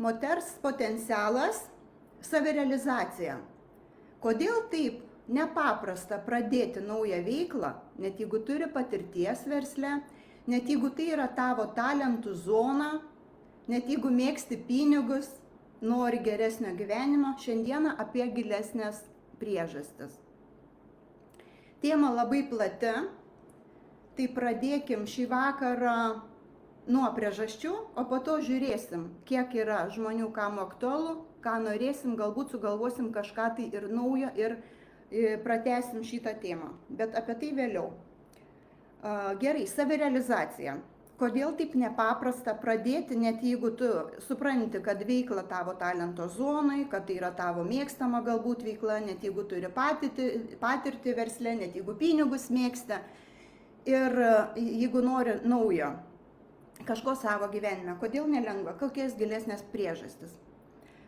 moters potencialas, savirealizacija. Kodėl taip nepaprasta pradėti naują veiklą, net jeigu turi patirties versle, net jeigu tai yra tavo talentų zona, net jeigu mėgsti pinigus, nori geresnio gyvenimo, šiandieną apie gilesnės priežastis. Tema labai plati, tai pradėkim šį vakarą nuo priežasčių, o po to žiūrėsim, kiek yra žmonių, kam aktualu, ką norėsim, galbūt sugalvosim kažką tai ir naujo ir pratęsim šitą temą, bet apie tai vėliau. Gerai, savirealizacija. Kodėl taip nepaprasta pradėti, net jeigu tu supranti, kad veikla tavo talento zonai, kad tai yra tavo mėgstama galbūt veikla, net jeigu turi patirtį versle, net jeigu pinigus mėgsta ir jeigu nori naujo kažko savo gyvenime, kodėl nelengva, kokias gilesnės priežastis.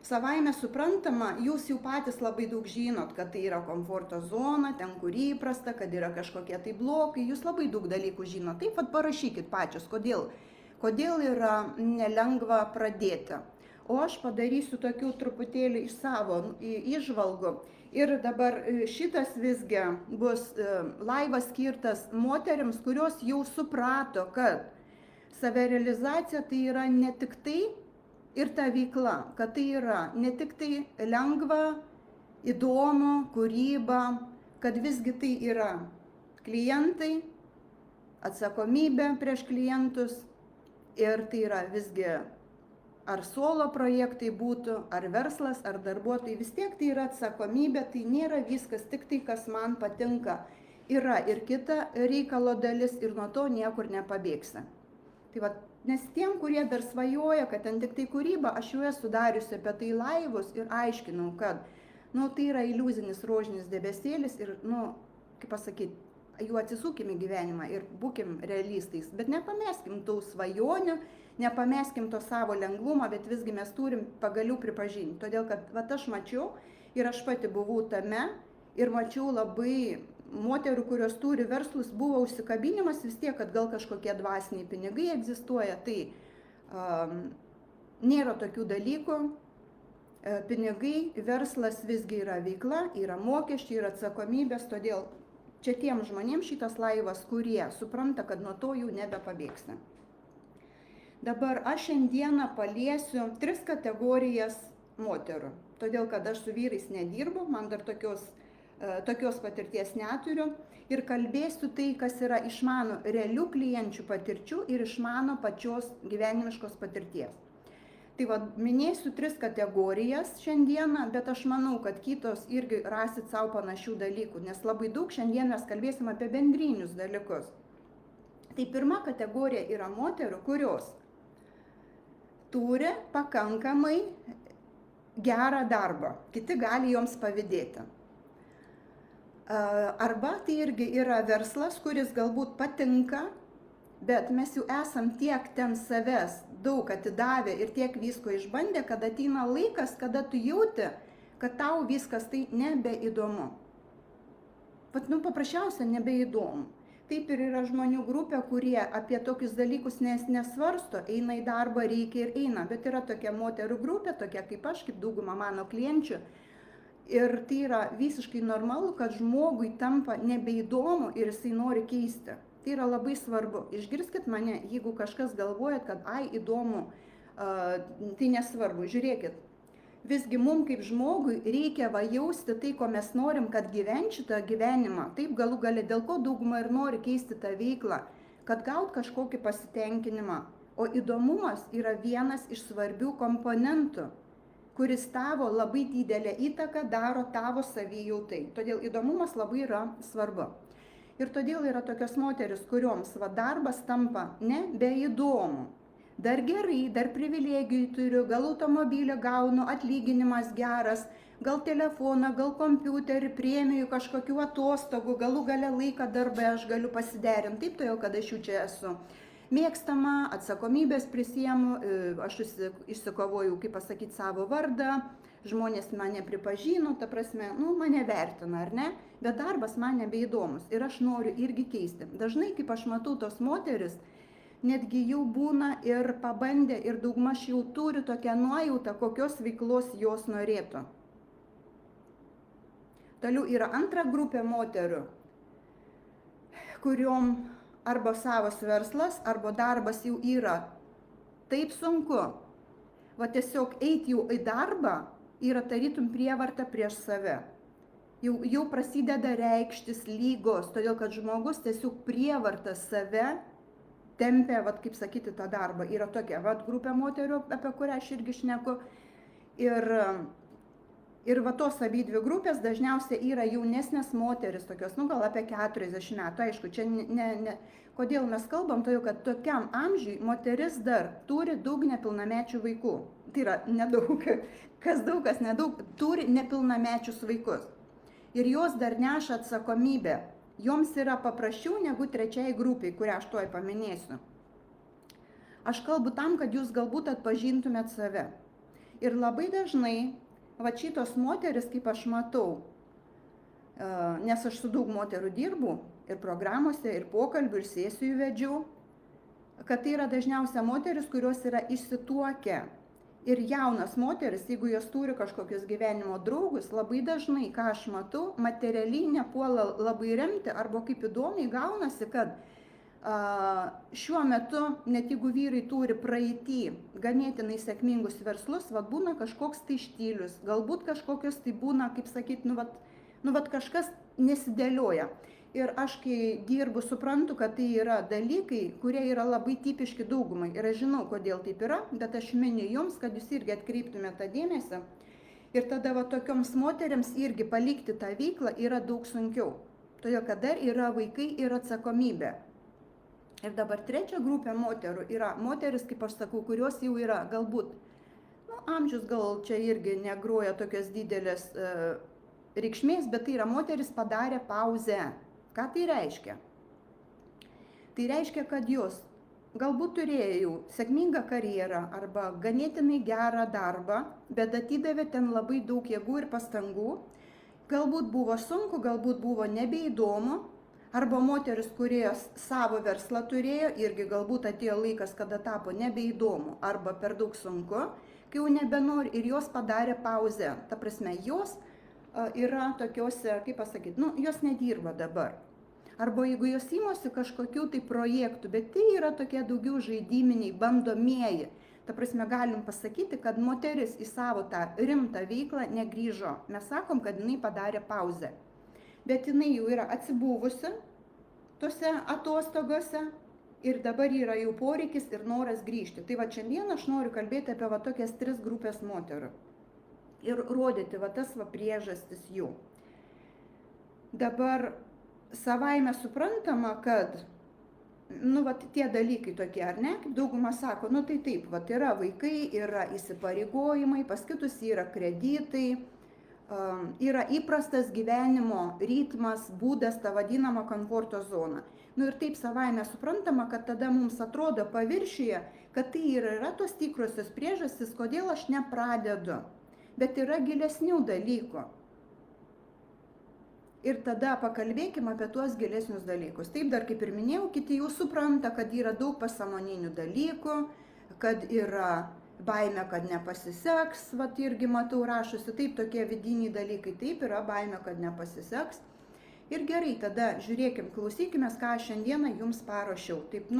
Savaime suprantama, jūs jau patys labai daug žinot, kad tai yra komforto zona, ten kur įprasta, kad yra kažkokie tai blokai, jūs labai daug dalykų žinot. Taip pat parašykit pačios, kodėl yra nelengva pradėti. O aš padarysiu tokių truputėlį iš savo įžvalgų. Ir dabar šitas visgi bus laivas skirtas moterims, kurios jau suprato, kad savirealizacija tai yra ne tik tai, ir ta veikla, kad tai yra ne tik tai lengva, įdomu, kūryba, kad visgi tai yra klientai, atsakomybė prieš klientus ir tai yra visgi ar solo projektai būtų, ar verslas, ar darbuotojai, vis tiek tai yra atsakomybė, tai nėra viskas tik tai, kas man patinka. Yra ir kita reikalo dalis ir nuo to niekur nepabėgsi. Tai va, nes tiem, kurie dar svajoja, kad ten tik tai kūryba, aš jau esu dariusi apie tai laivus ir aiškinau, kad tai yra iliuzinis rožinis debesėlis ir, kaip pasakyti, jų atsisukim į gyvenimą ir būkim realistais, bet nepameskim tų svajonių, nepameskim to savo lengvumo, bet visgi mes turim pagaliau pripažinti, todėl kad aš mačiau ir aš pati buvau tame ir mačiau labai moterų, kurios turi verslus, buvo užsikabinimas vis tiek, kad gal kažkokie dvasiniai pinigai egzistuoja, tai nėra tokių dalykų. Pinigai, verslas visgi yra veikla, yra mokesčiai, yra atsakomybės, todėl čia tiem žmonėms šitas laivas, kurie supranta, kad nuo to jų nebepabėgsi. Dabar aš šiandieną paliesiu 3 kategorijas moterų, todėl kad aš su vyrais nedirbu, man dar tokios patirties neturiu ir kalbėsiu tai, kas yra iš mano realių klienčių patirčių ir iš mano pačios gyvenimiškos patirties. Tai minėsiu 3 kategorijas šiandieną, bet aš manau, kad kitos irgi rasit savo panašių dalykų, nes labai daug šiandien mes kalbėsim apie bendrinius dalykus. Tai pirma kategorija yra moterų, kurios turi pakankamai gerą darbą, kiti gali joms pavydėti. Arba tai irgi yra verslas, kuris galbūt patinka, bet mes jau esam tiek ten savęs daug atidavę ir tiek visko išbandę, kad ateina laikas, kada tu jauti, kad tau viskas tai nebeįdomu. Paprasčiausia nebeįdomu. Taip ir yra žmonių grupė, kurie apie tokius dalykus nesvarsto, eina į darbą, reikia ir eina, bet yra tokia moterų grupė, tokia kaip aš, kaip dauguma mano klienčių. Ir tai yra visiškai normalu, kad žmogui tampa nebeįdomu ir jisai nori keisti. Tai yra labai svarbu. Išgirskit mane, jeigu kažkas galvojat, kad įdomu, tai nesvarbu. Žiūrėkit, visgi mums kaip žmogui reikia jausti tai, ko mes norim, kad gyventi šitą gyvenimą. Taip galų gale, dėl ko dauguma ir nori keisti tą veiklą, kad gaut kažkokį pasitenkinimą. O įdomumas yra vienas iš svarbių komponentų, kuris tavo labai didelę įtaką daro tavo savijautai. Todėl įdomumas labai yra svarbu. Ir todėl yra tokios moteris, kurioms darbas tampa nebeįdomu. Dar gerai, dar privilegijų turiu, gal automobilį gaunu, atlyginimas geras, gal telefoną, gal kompiuterį, premijų, kažkokių atostogų, galų gale laiką darbę aš galiu pasiderinti, taip todėl, kad aš jau čia esu. Mėgstama, atsakomybės prisiemu, aš išsikovoju, kaip pasakyti, savo vardą, žmonės mane pripažino, ta prasme, mane vertina, ar ne, bet darbas man nebeįdomus ir aš noriu irgi keisti. Dažnai, kaip aš matau tos moteris, netgi jau būna ir pabandę ir daugmaž jau turi tokią nuojautą, kokios veiklos jos norėtų. Toliau yra antra grupė moterų, kuriom arba savas verslas, arba darbas jau yra taip sunku. Va tiesiog eiti jau į darbą yra tarytum prievarta prieš save. Jau prasideda reikštis lygos, todėl kad žmogus tiesiog prievarta save tempia, vat, kaip sakyti, tą darbą. Yra tokia vat, grupė moterų, apie kurią aš irgi šneku. Ir va tos abidvi grupės dažniausiai yra jaunesnės moteris, tokios, nu gal apie 40 metų. Aišku, čia kodėl mes kalbam, todėl kad tokiam amžiui moteris dar turi daug nepilnamečių vaikų. Tai yra nedaug, kas daug, kas nedaug, turi nepilnamečius vaikus. Ir jos dar neša atsakomybę. Joms yra paprasčiau negu trečiai grupiai, kurią aš tuoj paminėsiu. Aš kalbu tam, kad jūs galbūt atpažintumėt save. Ir labai dažnai, va šitos moteris, kaip aš matau, nes aš su daug moterų dirbu, ir programuose, ir pokalbių, ir sesijų vedžiau, kad tai yra dažniausia moteris, kurios yra išsituokę. Ir jaunas moteris, jeigu jos turi kažkokius gyvenimo draugus, labai dažnai, ką aš matau, materialiai nepuola labai remti, arba kaip įdomiai gaunasi, kad šiuo metu, net jeigu vyrai turi praeitį ganėtinai sėkmingus verslus, vat būna kažkoks tai štilius, galbūt kažkokios tai būna, kaip sakyti, nu vat kažkas nesidėlioja. Ir aš, kai dirbu, suprantu, kad tai yra dalykai, kurie yra labai tipiški daugumai. Ir aš žinau, kodėl taip yra, bet aš miniu jums, kad jūs irgi atkreiptumėte tą dėmesį. Ir tada va tokioms moteriams irgi palikti tą veiklą yra daug sunkiau. Todėl, kad dar yra vaikai ir atsakomybė. Ir dabar trečia grupė moterų yra moteris, kaip aš sakau, kurios jau yra galbūt, amžius gal čia irgi negroja tokios didelės reikšmės, bet tai yra moteris padarė pauzę. Ką tai reiškia? Tai reiškia, kad jos galbūt turėjo sėkmingą karjerą arba ganėtinai gerą darbą, bet atidavė ten labai daug jėgų ir pastangų. Galbūt buvo sunku, galbūt buvo nebeįdomu, arba moteris, kurios savo verslą turėjo, irgi galbūt atėjo laikas, kada tapo nebeįdomu arba per daug sunku, kai jau nebenori ir jos padarė pauzę. Ta prasme, jos yra tokiuose, kaip pasakyti, jos nedirba dabar. Arba jeigu jos įmosi kažkokių tai projektų, bet tai yra tokie daugiau žaidiminiai, bandomieji. Ta prasme, galim pasakyti, kad moteris į savo tą rimtą veiklą negrįžo. Mes sakom, kad jinai padarė pauzę. Bet jinai jau yra atsibuvusi tose atostogose ir dabar yra jau poreikis ir noras grįžti. Tai va šiandien aš noriu kalbėti apie va tokias 3 grupės moterų. Ir rodyti va tas va priežastis jų. Dabar savaime suprantama, kad va tie dalykai tokie, ar ne, kaip dauguma sako, tai taip, va yra vaikai, yra įsipareigojimai, pas kitus yra kreditai, yra įprastas gyvenimo ritmas, būdas, ta vadinama komforto zona. Ir taip savaime suprantama, kad tada mums atrodo paviršiuje, kad tai yra tos tikrosios priežastys, kodėl aš nepradedu. Bet yra gilesnių dalykų. Ir tada pakalbėkime apie tuos gilesnius dalykus. Taip, dar kaip ir minėjau, kiti jau supranta, kad yra daug pasąmoninių dalykų, kad yra baimė, kad nepasiseks, vat irgi matau rašusi, taip tokie vidiniai dalykai, taip yra baimė, kad nepasiseks. Ir gerai, tada žiūrėkim, klausykime, ką šiandieną jums paruošiau. Taip,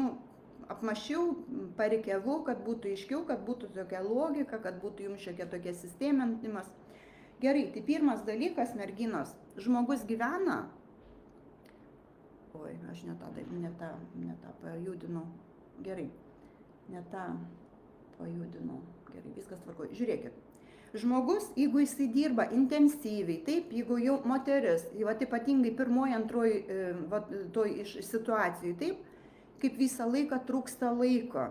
apmašiau, pareikiavau, kad būtų aiškiau, kad būtų tokia logika, kad būtų jums šiokia tokia sisteminimas. Gerai, tai pirmas dalykas, merginos, žmogus gyvena. Oi, aš ne tą pajudinau. Gerai, ne tą pajudinau. Gerai, viskas tvarkoja. Žiūrėkit. Žmogus, jeigu jisai dirba intensyviai, taip, jeigu jau moteris, ypatingai pirmoji, antroji toj situacijai, taip, kaip visą laiką trūksta laiko.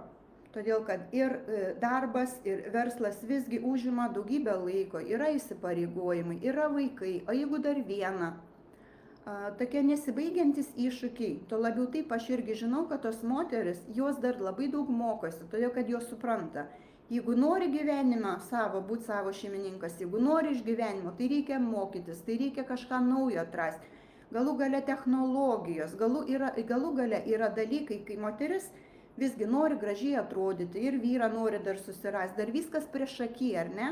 Todėl, kad ir darbas, ir verslas visgi užima daugybę laiko, yra įsipareigojimai, yra vaikai, o jeigu dar viena, tokie nesibaigiantis iššūkiai, to labiau taip aš irgi žinau, kad tos moteris, jos dar labai daug mokosi, todėl, kad jos supranta, jeigu nori gyvenimą savo, būti savo šeimininkas, jeigu nori iš gyvenimo, tai reikia mokytis, tai reikia kažką naujo atrasti. Galų gale technologijos, galų gale yra dalykai, kai moteris visgi nori gražiai atrodyti ir vyrą nori dar susirasti, dar viskas priešaky, ar ne?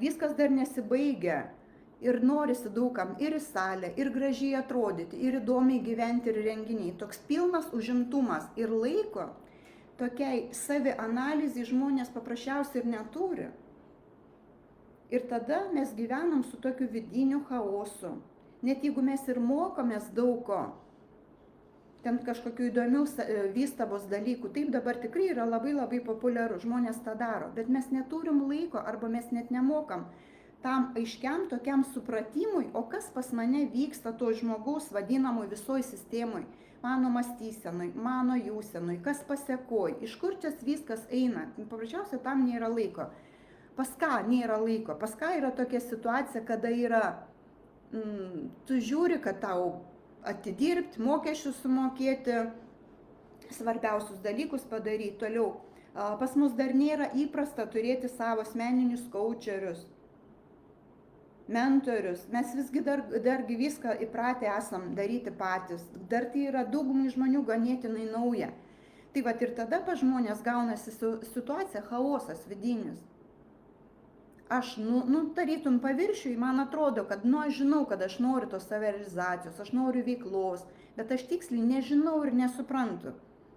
Viskas dar nesibaigia ir norisi daugam ir į salę, ir gražiai atrodyti, ir įdomiai gyventi, ir renginiai. Toks pilnas užimtumas ir laiko tokiai savianalizai žmonės paprasčiausiai ir neturi. Ir tada mes gyvenam su tokiu vidiniu chaosu. Net jeigu mes ir mokomės daug ko, ten kažkokių įdomių vystabos dalykų, taip dabar tikrai yra labai populiaru, žmonės tą daro, bet mes neturim laiko arba mes net nemokam tam aiškiam tokiam supratimui, o kas pas mane vyksta to žmogaus vadinamui visoj sistemui, mano mąstysenui, mano jausenui, kas pasekoj, iš kur čia viskas eina, paprasčiausiai tam nėra laiko. Pas ką nėra laiko, pas ką yra tokia situacija, kada yra, tu žiūri, kad tau atidirbti, mokesčius sumokėti, svarbiausius dalykus padaryti toliau. Pas mus dar nėra įprasta turėti savo asmeninius coacherius, mentorius. Mes visgi dargi viską įpratę esam daryti patys. Dar tai yra daugumai žmonių ganėtinai nauja. Tai vat ir tada pas žmonės gaunasi situacija, chaosas vidinis. Aš, tarytum paviršiui, man atrodo, kad, aš žinau, kad aš noriu tos savirealizacijos, aš noriu veiklos, bet aš tiksliai nežinau ir nesuprantu.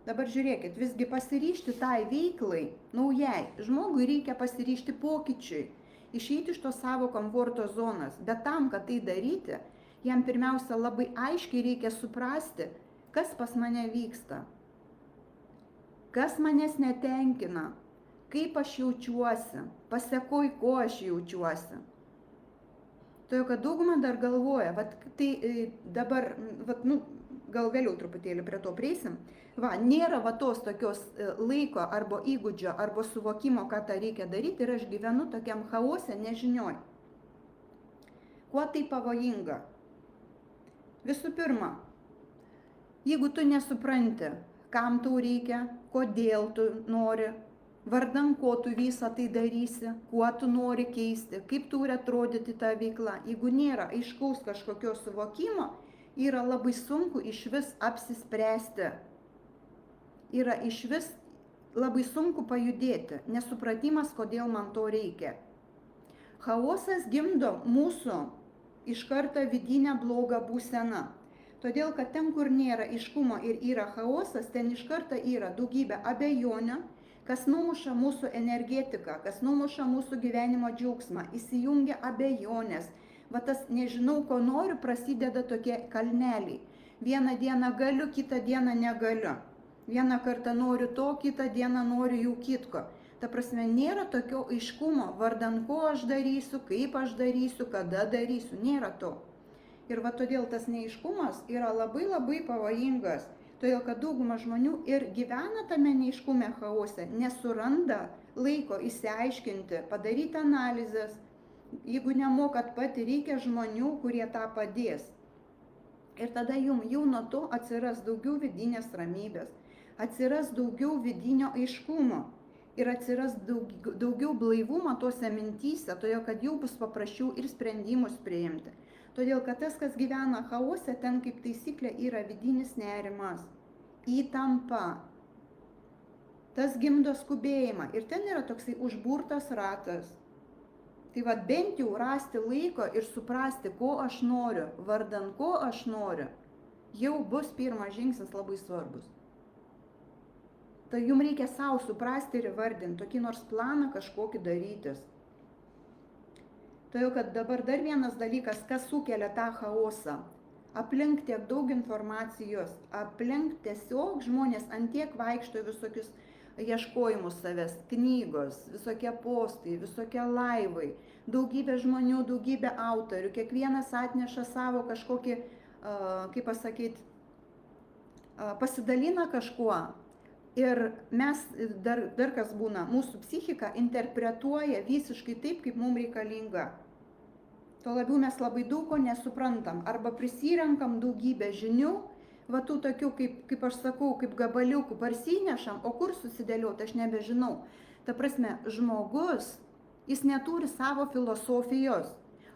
Dabar žiūrėkit, visgi pasiryžti tai veiklai, naujai, žmogui reikia pasiryžti pokyčiui, išeiti iš to savo komforto zonos, bet tam, kad tai daryti, jam pirmiausia labai aiškiai reikia suprasti, kas pas mane vyksta, kas manęs netenkina, kaip aš jaučiuosi, pasekoj, ko aš jaučiuosi. Todėl, kad dauguma dar galvoja, tai dabar, gal vėliau truputėlį prie to prieisim, nėra tos tokios laiko arba įgūdžio, arba suvokimo, ką tą reikia daryti ir aš gyvenu tokiam chaose, nežinioj. Kuo tai pavojinga? Visų pirma, jeigu tu nesupranti, kam tau reikia, kodėl tu nori, vardan ko tu visą tai darysi, kuo tu nori keisti, kaip turi atrodyti ta veikla. Jeigu nėra aiškaus kažkokio suvokimo, yra labai sunku išvis apsispręsti. Yra išvis labai sunku pajudėti, nesupratimas, kodėl man to reikia. Chaosas gimdo mūsų iš karto vidinę blogą būseną. Todėl, kad ten, kur nėra aiškumo ir yra chaosas, ten iš karto yra daugybė abejonių, kas numuša mūsų energetiką, kas numuša mūsų gyvenimo džiaugsmą, įsijungia abejonės. Tas nežinau, ko noriu, prasideda tokie kalneliai. Vieną dieną galiu, kitą dieną negaliu. Vieną kartą noriu to, kitą dieną noriu jau kitko. Ta prasme, nėra tokio aiškumo, vardan ko aš darysiu, kaip aš darysiu, kada darysiu, nėra to. Ir todėl tas neaiškumas yra labai pavojingas. Todėl, kad dauguma žmonių ir gyvena tame neaiškume chaose, nesuranda laiko įsiaiškinti, padaryti analizės. Jeigu nemokat pati, reikia žmonių, kurie tą padės. Ir tada jau nuo to atsiras daugiau vidinės ramybės, atsiras daugiau vidinio aiškumo ir atsiras daugiau blaivumo tose mintyse, todėl, kad jau bus paprasčiau ir sprendimus priimti. Todėl, kad tas, kas gyvena chaose, ten kaip taisyklė yra vidinis nerimas, įtampa. Tas gimdo skubėjimą ir ten yra toksai užburtas ratas. Tai bent jau rasti laiko ir suprasti, ko aš noriu, vardan ko aš noriu, jau bus pirmas žingsnis labai svarbus. Tai jums reikia savo suprasti ir įvardinti, tokį nors planą kažkokį darytis. Todėl, kad dabar dar vienas dalykas, kas sukelia tą chaosą. Aplink tiek daug informacijos, aplink tiesiog žmonės antiek vaikšto visokius ieškojimus savęs, knygos, visokie postai, visokie laivai, daugybė žmonių, daugybė autorių, kiekvienas atneša savo kažkokį, kaip pasakyti, pasidalina kažkuo. Ir mes, dar kas būna, mūsų psichika interpretuoja visiškai taip, kaip mums reikalinga. Tuo labiau mes labai daug ko nesuprantam, arba prisirenkam daugybę žinių, tų tokių, kaip aš sakau, kaip gabaliukų parsinešam, o kur susidėlioti, aš nebežinau. Ta prasme, žmogus, jis neturi savo filosofijos,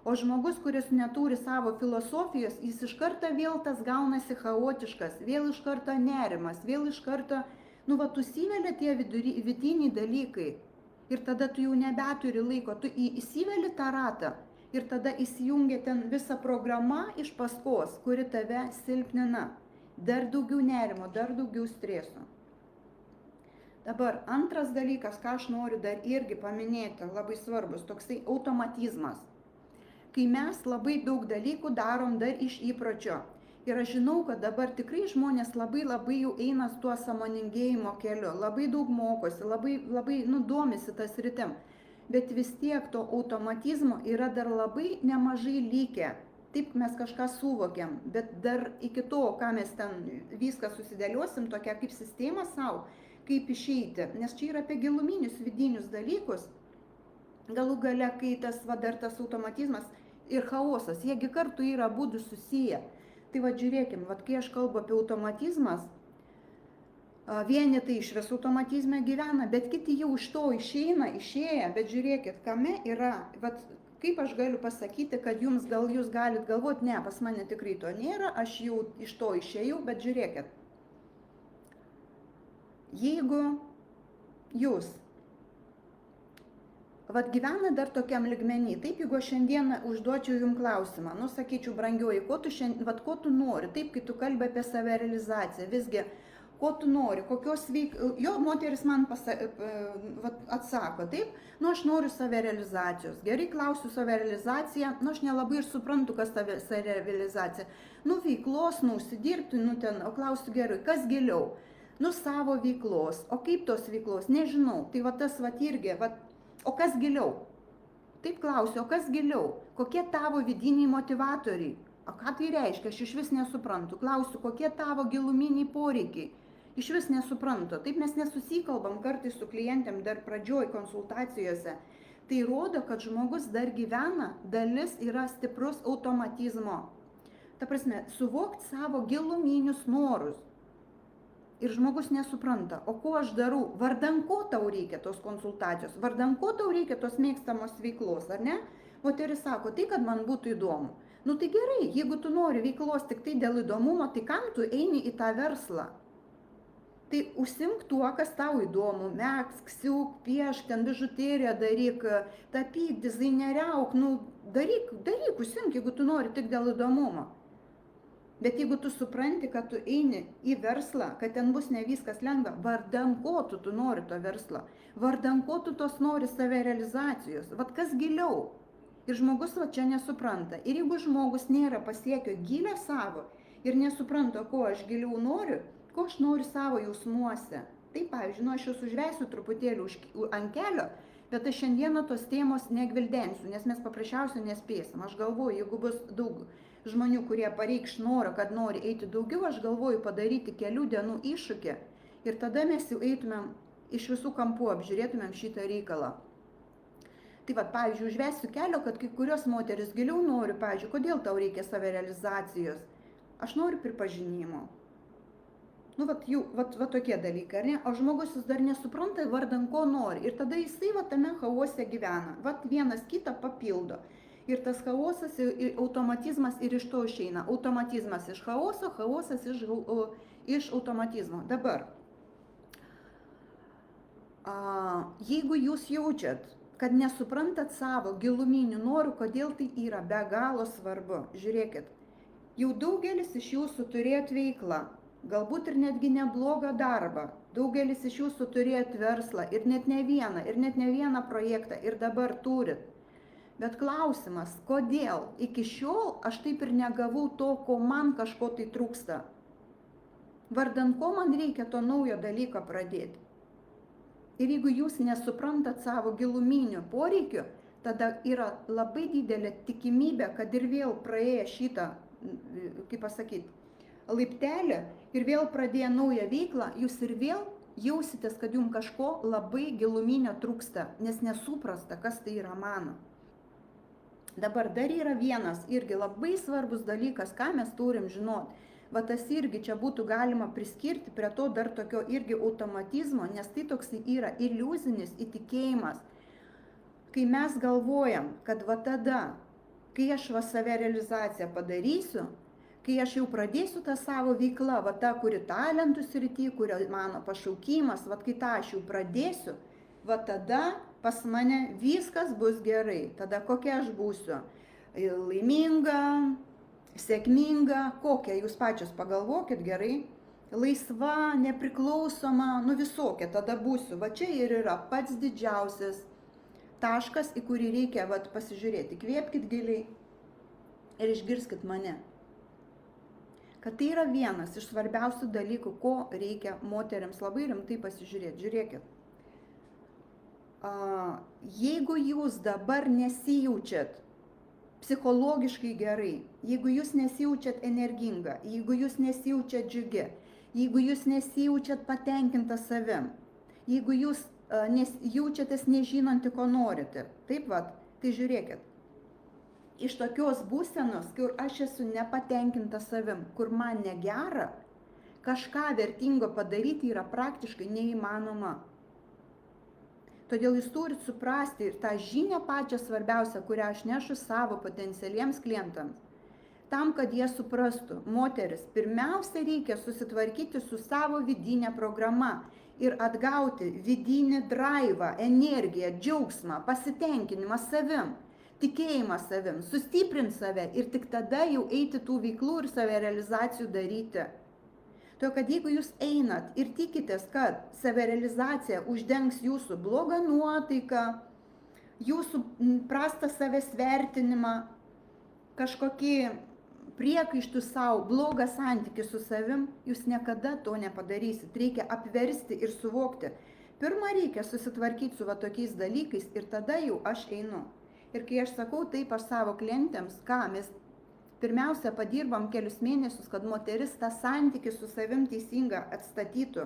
O žmogus, kuris neturi savo filosofijos, jis iš karto vėl tas gaunasi chaotiškas, vėl iš karto nerimas, vėl iš karto, įsivelia tie vidiniai dalykai. Ir tada tu jau nebeturi laiko, tu įsiveli tą ratą ir tada įsijungia ten visa programa iš paskos, kuri tave silpnina. Dar daugiau nerimo, dar daugiau streso. Dabar antras dalykas, ką aš noriu dar irgi paminėti, labai svarbus, toksai automatizmas. Kai mes labai daug dalykų darom dar iš įpročio. Ir aš žinau, kad dabar tikrai žmonės labai jau eina tuo sąmoningėjimo keliu, labai daug mokosi, labai domisi tas rytim. Bet vis tiek to automatizmo yra dar labai nemažai likę. Taip mes kažką suvokiam, bet dar iki to, ką mes ten viską susidėliosim, tokia kaip sistema savo, kaip išeiti. Nes čia yra apie giluminius vidinius dalykus. Galų gale, kai tas automatizmas ir chaosas, jiegi kartu yra būdų susiję. Tai žiūrėkim, kai aš kalbu apie automatizmas, vieni tai iš vis automatizme gyvena, bet kiti jau iš to išėję, bet žiūrėkit, kame yra, kaip aš galiu pasakyti, kad jūs galit galvoti, ne, pas mane tikrai to nėra, aš jau iš to išėjau, bet žiūrėkit, jeigu jūs gyvena dar tokiam lygmenį, taip, jeigu aš šiandieną užduočiau jums klausimą, sakyčiau, brangioji, ko tu nori, taip, kai tu kalbi apie savirealizaciją, visgi, ko tu nori, kokios jo moteris man atsako, taip, aš noriu savirealizacijos, gerai, klausiu savirealizaciją, aš nelabai ir suprantu, kas savirealizacija, veiklos, užsidirbti, o klausiu gerai, kas giliau, savo veiklos, o kaip tos veiklos, nežinau, tai tas irgi, o kas giliau? Taip klausiu, o kas giliau? Kokie tavo vidiniai motivatoriai? O ką tai reiškia? Aš iš vis nesuprantu. Klausiu, kokie tavo giluminiai poreikiai? Iš vis nesuprantu. Taip mes nesusikalbam kartais su klientėm dar pradžioj konsultacijose. Tai rodo, kad žmogus dar gyvena, dalis yra stiprus automatizmo. Ta prasme, suvokti savo giluminius norus. Ir žmogus nesupranta, o ko aš darau, vardan ko tau reikia tos konsultacijos, vardan ko tau reikia tos mėgstamos veiklos, ar ne? Moteris sako, tai kad man būtų įdomu. Tai gerai, jeigu tu nori veiklos tik tai dėl įdomumo, tai kam tu eini į tą verslą? Tai užsimk tuo, kas tau įdomu, megzk, siūk, piešk, ten bižuteriją daryk, tapyk, dizaineriauk, daryk, užsimk, jeigu tu nori tik dėl įdomumo. Bet jeigu tu supranti, kad tu eini į verslą, kad ten bus ne viskas lengva, vardan ko tu nori to verslo, vardan ko tu tos nori savirealizacijos, kas giliau. Ir žmogus čia nesupranta. Ir jeigu žmogus nėra pasiekio gilio savo ir nesupranta, ko aš giliau noriu, ko aš noriu savo jausmuose. Tai pavyzdžiui, aš jūs užvesiu truputėlį ant kelio, bet aš šiandieną tos temos negvildensiu, nes mes paprasčiausiai nespėsim. Aš galvoju, jeigu bus daug žmonių, kurie pareikš norą, kad nori eiti daugiau, aš galvoju padaryti kelių dienų iššūkį ir tada mes jau eitumėm iš visų kampų, apžiūrėtumėm šitą reikalą. Tai pavyzdžiui, užvesiu kelio, kad kai kurios moteris giliau nori, pavyzdžiui, kodėl tau reikia savirealizacijos? Aš noriu pripažinimo. Tokie dalykai, ar ne? O žmogus jis dar nesupranta, vardan ko nori. Ir tada jisai tame chaose gyvena. Vienas kitą papildo. Ir tas chaosas, automatizmas ir iš to išeina. Automatizmas iš chaoso, chaosas iš automatizmo. Dabar, jeigu jūs jaučiat, kad nesuprantat savo giluminių norų, kodėl tai yra be galo svarbu, žiūrėkit, jau daugelis iš jūsų turėjot veiklą, galbūt ir netgi neblogą darbą, daugelis iš jūsų turėjot verslą ir net ne vieną projektą ir dabar turit. Bet klausimas, kodėl iki šiol aš taip ir negavau to, ko man kažko tai trūksta? Vardan ko man reikia to naujo dalyko pradėti? Ir jeigu jūs nesuprantat savo giluminių poreikių, tada yra labai didelė tikimybė, kad ir vėl praėję šitą, laiptelį ir vėl pradėję naują veiklą, jūs ir vėl jausitės, kad jums kažko labai giluminio trūksta, nes nesuprasta, kas tai yra mano. Dabar dar yra vienas irgi labai svarbus dalykas, ką mes turim žinoti. Tas irgi čia būtų galima priskirti prie to dar tokio irgi automatizmo, nes tai toks yra iliuzinis įtikėjimas. Kai mes galvojam, kad tada, kai aš va save realizaciją padarysiu, kai aš jau pradėsiu tą savo veiklą, va ta, kuri talentų srity, kurio mano pašaukimas, va kai tą aš jau pradėsiu, va tada pas mane viskas bus gerai. Tada kokia aš būsiu? Laiminga, sėkminga, kokia, jūs pačios pagalvokit gerai. Laisva, nepriklausoma, nu visokia tada būsiu. Va čia ir yra pats didžiausias taškas, į kurį reikia vat pasižiūrėti. Kvėpkit giliai ir išgirskit mane. Kad tai yra vienas iš svarbiausių dalykų, ko reikia moteriams labai rimtai pasižiūrėti. Žiūrėkit. Jeigu jūs dabar nesijaučiat psichologiškai gerai, jeigu jūs nesijaučiat energinga, jeigu jūs nesijaučiat džiugi, jeigu jūs nesijaučiat patenkinta savim, jeigu jūs jaučiatės nežinanti, ko norite, taip vat, tai žiūrėkit, iš tokios būsenos, kur aš esu nepatenkinta savim, kur man negera, kažką vertingo padaryti yra praktiškai neįmanoma. Todėl jūs turit suprasti ir tą žinią pačią svarbiausią, kurią aš nešu savo potencialiems klientams. Tam, kad jie suprastų, moteris, pirmiausia reikia susitvarkyti su savo vidinė programa ir atgauti vidinį draivą, energiją, džiaugsmą, pasitenkinimą savim, tikėjimą savim, sustiprint save ir tik tada jau eiti tų veiklų ir save realizacijų daryti. Todėl, kad jeigu jūs einat ir tikitės, kad savirealizacija uždengs jūsų blogą nuotaiką, jūsų prastą savęs vertinimą, kažkokį priekaištų savo, blogą santykį su savim, jūs niekada to nepadarysit. Reikia apversti ir suvokti. Pirma, reikia susitvarkyti su va tokiais dalykais ir tada jau aš einu. Ir kai aš sakau taip aš savo klientėms, ką mes pirmiausia, padirbam kelius mėnesius, kad moteris tą santykį su savim teisingą atstatytų,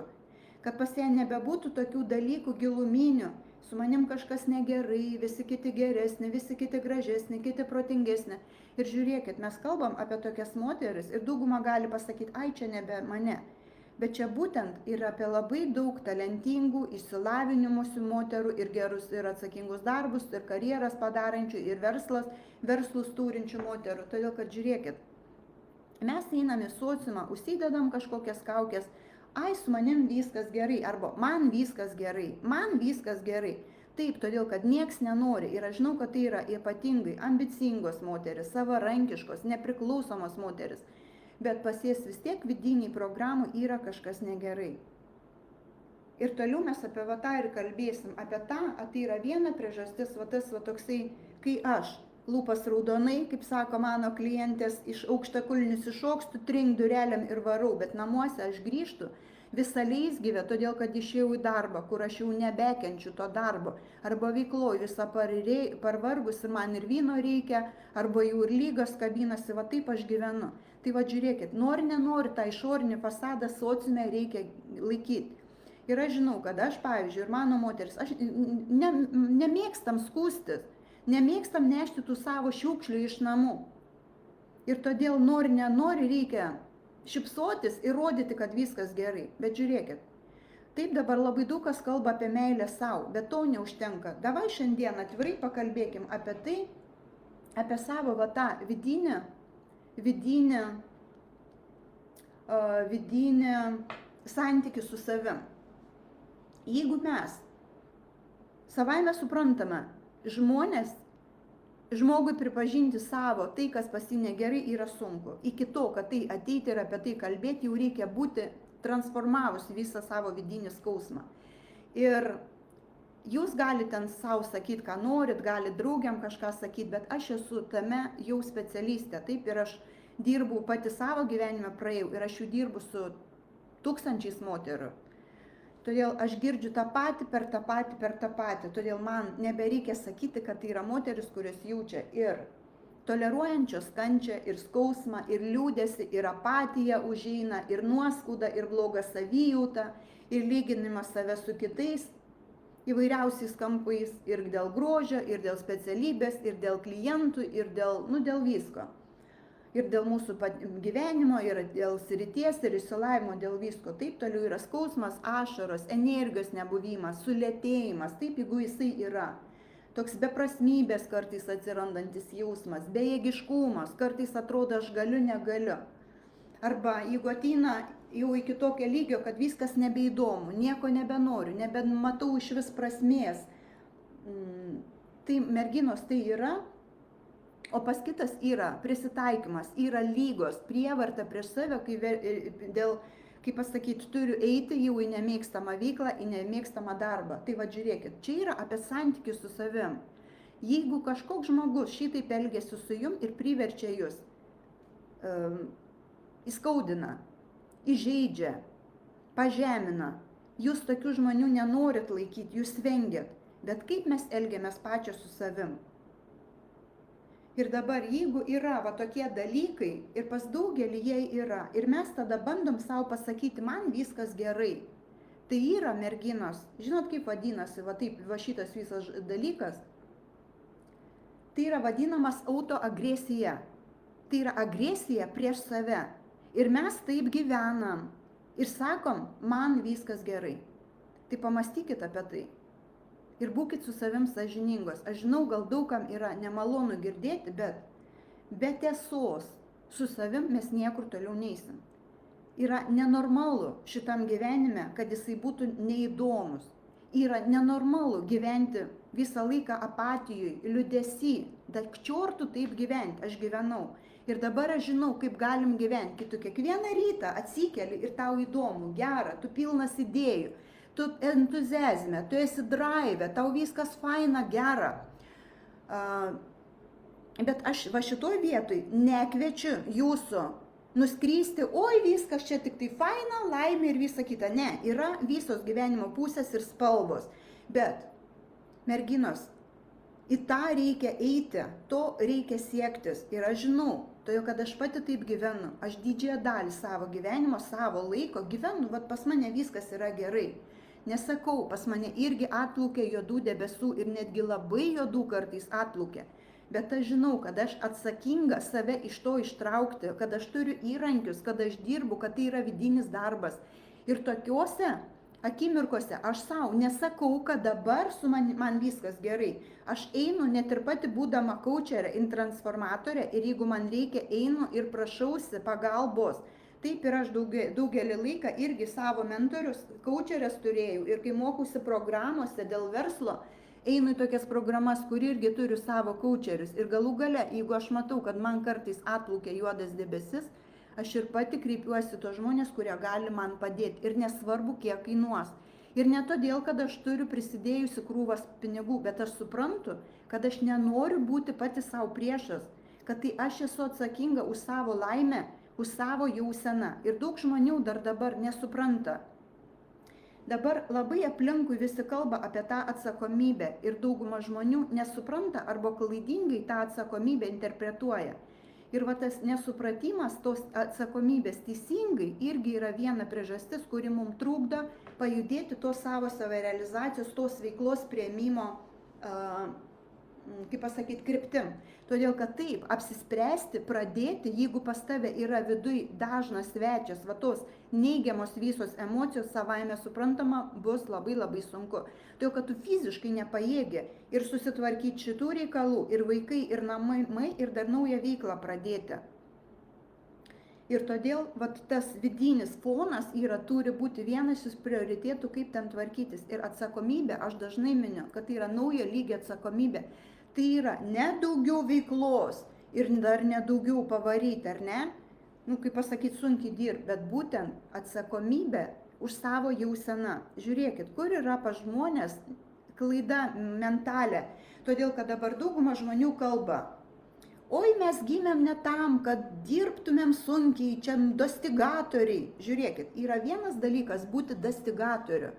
kad pas ją nebebūtų tokių dalykų giluminių, su manim kažkas negerai, visi kiti geresni, visi kiti gražesni, kiti protingesni. Ir žiūrėkit, mes kalbam apie tokias moteris ir dauguma gali pasakyti, ai čia nebe mane. Bet čia būtent yra apie labai daug talentingų, išsilavinimusių moterų ir gerus ir atsakingus darbus, ir karjeras padarančių, ir verslus turinčių moterų. Todėl, kad žiūrėkit, mes einame į sociumą, užsidedam kažkokias kaukės, ai su manim viskas gerai, arba man viskas gerai. Taip, todėl, kad nieks nenori ir aš žinau, kad tai yra ypatingai ambicingos moteris, savarankiškos, nepriklausomos moteris. Bet pas jas vis tiek vidiniai programų yra kažkas negerai. Ir toliau mes apie va tą ir kalbėsim, apie tą, tai yra viena priežastis, va tas va toksai, kai aš lūpas raudonai, kaip sako mano klientės, iš aukštakulnius iššokstu, trink durelėm ir varau, bet namuose aš grįžtu visą leisgyvę, todėl kad išėjau į darbą, kur aš jau nebekenčiu to darbo, arba veikloj visą parvargus ir man ir vyno reikia, arba jau ir lygas kabinasi, va taip aš gyvenu. Tai va žiūrėkit, nori, nenori, tą išorinį fasadą sociume reikia laikyti. Ir aš žinau, kad aš, pavyzdžiui, ir mano moteris, aš nemėgstam skūstis, nemėgstam nešti tų savo šiukšlių iš namų. Ir todėl nori, nenori reikia šypsotis ir rodyti, kad viskas gerai. Bet žiūrėkit, taip dabar labai daug kas kalba apie meilę savo, bet to neužtenka. Davai šiandien atvirai pakalbėkim apie tai, apie savo va tą vidinę santykį su savim. Jeigu mes savaime suprantame, žmogui pripažinti savo tai, kas pas jį negerai, yra sunku. Iki to, kad tai ateiti ir apie tai kalbėti, jau reikia būti transformavus visą savo vidinį skausmą. Ir jūs galite ten savo sakyti, ką norit, galite draugiam kažką sakyti, bet aš esu tame jau specialistė. Taip, ir aš dirbu pati savo gyvenime praėjau ir aš jau dirbu su tūkstančiais moterų. Todėl aš girdžiu tą patį per tą patį. Todėl man nebereikia sakyti, kad tai yra moteris, kurios jaučia ir toleruojančios kančią, ir skausmą, ir liūdesį, ir apatiją užeina, ir nuoskaudą, ir blogą savijautą, ir lyginimą save su kitais įvairiausiais kampais, ir dėl grožio, ir dėl specialybės, ir dėl klientų, ir dėl visko. Ir dėl mūsų gyvenimo, ir dėl srities, ir išsilavimo, dėl visko. Taip toliau yra skausmas, ašaros, energijos nebuvimas, sulėtėjimas, taip jeigu jisai yra. toks beprasmybės kartais atsirandantis jausmas, bejėgiškumas, kartais atrodo aš galiu, negaliu. Arba jeigu ateina jau iki tokio lygio, kad viskas nebeįdomu, nieko nebenoriu, nebematau iš vis prasmės, tai merginos tai yra, o pas kitas yra prisitaikymas, yra lygos, prievarta prieš save, kaip pasakyti, turiu eiti jau į nemėgstamą veiklą, į nemėgstamą darbą. Tai va žiūrėkit, čia yra apie santykius su savim. Jeigu kažkoks žmogus šitaip elgėsi su jum ir priverčia jūs, įskaudina, įžeidžia, pažemina, jūs tokių žmonių nenorit laikyti, jūs vengiat, bet kaip mes elgiamės pačios su savim? Ir dabar, jeigu yra va tokie dalykai, ir pas daugelį jie yra, ir mes tada bandom savo pasakyti, man viskas gerai, tai yra merginos, žinot kaip vadinasi, va šitas visas dalykas, tai yra vadinamas autoagresija, tai yra agresija prieš save. Ir mes taip gyvenam ir sakom, man viskas gerai. Tai pamastykit apie tai. Ir būkit su savim sąžiningos. Aš žinau, gal daugam yra nemalonu girdėti, bet be tiesos su savim mes niekur toliau neisim. Yra nenormalu šitam gyvenime, kad jisai būtų neįdomus. Yra nenormalu gyventi visą laiką apatijui, liūdesy. Dakčiortų taip gyventi, aš gyvenau. Ir dabar aš žinau, kaip galim gyventi. Kai tu kiekvieną rytą atsikeli ir tau įdomu, gera, tu pilnas idėjų. Tu entuziazme, tu esi drive, tau viskas faina, gera. Bet aš va šitoj vietoj nekviečiu jūsų nuskristi, oi viskas čia tik tai faina, laimė ir visa kita. Ne, yra visos gyvenimo pusės ir spalvos. Bet, merginos, į tą reikia eiti, to reikia siektis. Ir aš žinau, todėl kad aš pati taip gyvenu, aš didžiąją dalį savo gyvenimo, savo laiko gyvenu, vat pas mane viskas yra gerai. Nesakau, pas mane irgi atplaukia juodų debesų ir netgi labai juodų kartais atplaukia. Bet aš žinau, kad aš atsakinga save iš to ištraukti, kad aš turiu įrankius, kad aš dirbu, kad tai yra vidinis darbas. Ir tokiuose akimirkose aš savo nesakau, kad dabar su man viskas gerai. Aš einu net ir pati būdama kaučerė, transformatorė ir jeigu man reikia, einu ir prašausi pagalbos. Taip ir aš daugelį laiką irgi savo mentorius, kaučerės turėjau ir kai mokusi programuose dėl verslo, einu į tokias programas, kur irgi turiu savo kaučerius. Ir galų gale, jeigu aš matau, kad man kartais atplaukia juodas debesis, aš ir pati kreipiuosi tos žmonės, kurie gali man padėti. Ir nesvarbu, kiek kainuos. Ir ne todėl, kad aš turiu prisidėjusi krūvas pinigų, bet aš suprantu, kad aš nenoriu būti pati savo priešas, kad tai aš esu atsakinga už savo laimę, už savo jauseną. Ir daug žmonių dar dabar nesupranta. Dabar labai aplinkui visi kalba apie tą atsakomybę ir dauguma žmonių nesupranta arba klaidingai tą atsakomybę interpretuoja. Ir va tas nesupratimas tos atsakomybės teisingai irgi yra viena priežastis, kuri mums trukdo pajudėti tos savo savirealizacijos, tos veiklos priėmimo, kaip pasakyti, kryptim. Todėl, kad taip, apsispręsti, pradėti, jeigu pas tave yra viduj dažnas svečias, va tos neigiamos visos emocijos savaime suprantama, bus labai labai sunku. Todėl, kad tu fiziškai nepajėgi ir susitvarkyti šitų reikalų, ir vaikai, ir namai, ir dar naują veiklą pradėti. Ir todėl vat, tas vidinis fonas turi būti vienas iš prioritėtų, kaip ten tvarkytis. Ir atsakomybė, aš dažnai miniu, kad tai yra naujo lygio atsakomybė. Tai yra ne daugiau veiklos ir dar ne daugiau pavaryti, ar ne? Kaip pasakyti, sunkiai dirbti, bet būtent atsakomybė už savo jauseną. Žiūrėkit, kur yra pas žmonės klaida mentalė. Todėl, kad dabar dauguma žmonių kalba. Oi, mes gimėm ne tam, kad dirbtumėm sunkiai, čia dostigatoriai. Žiūrėkit, yra vienas dalykas būti dostigatoriu.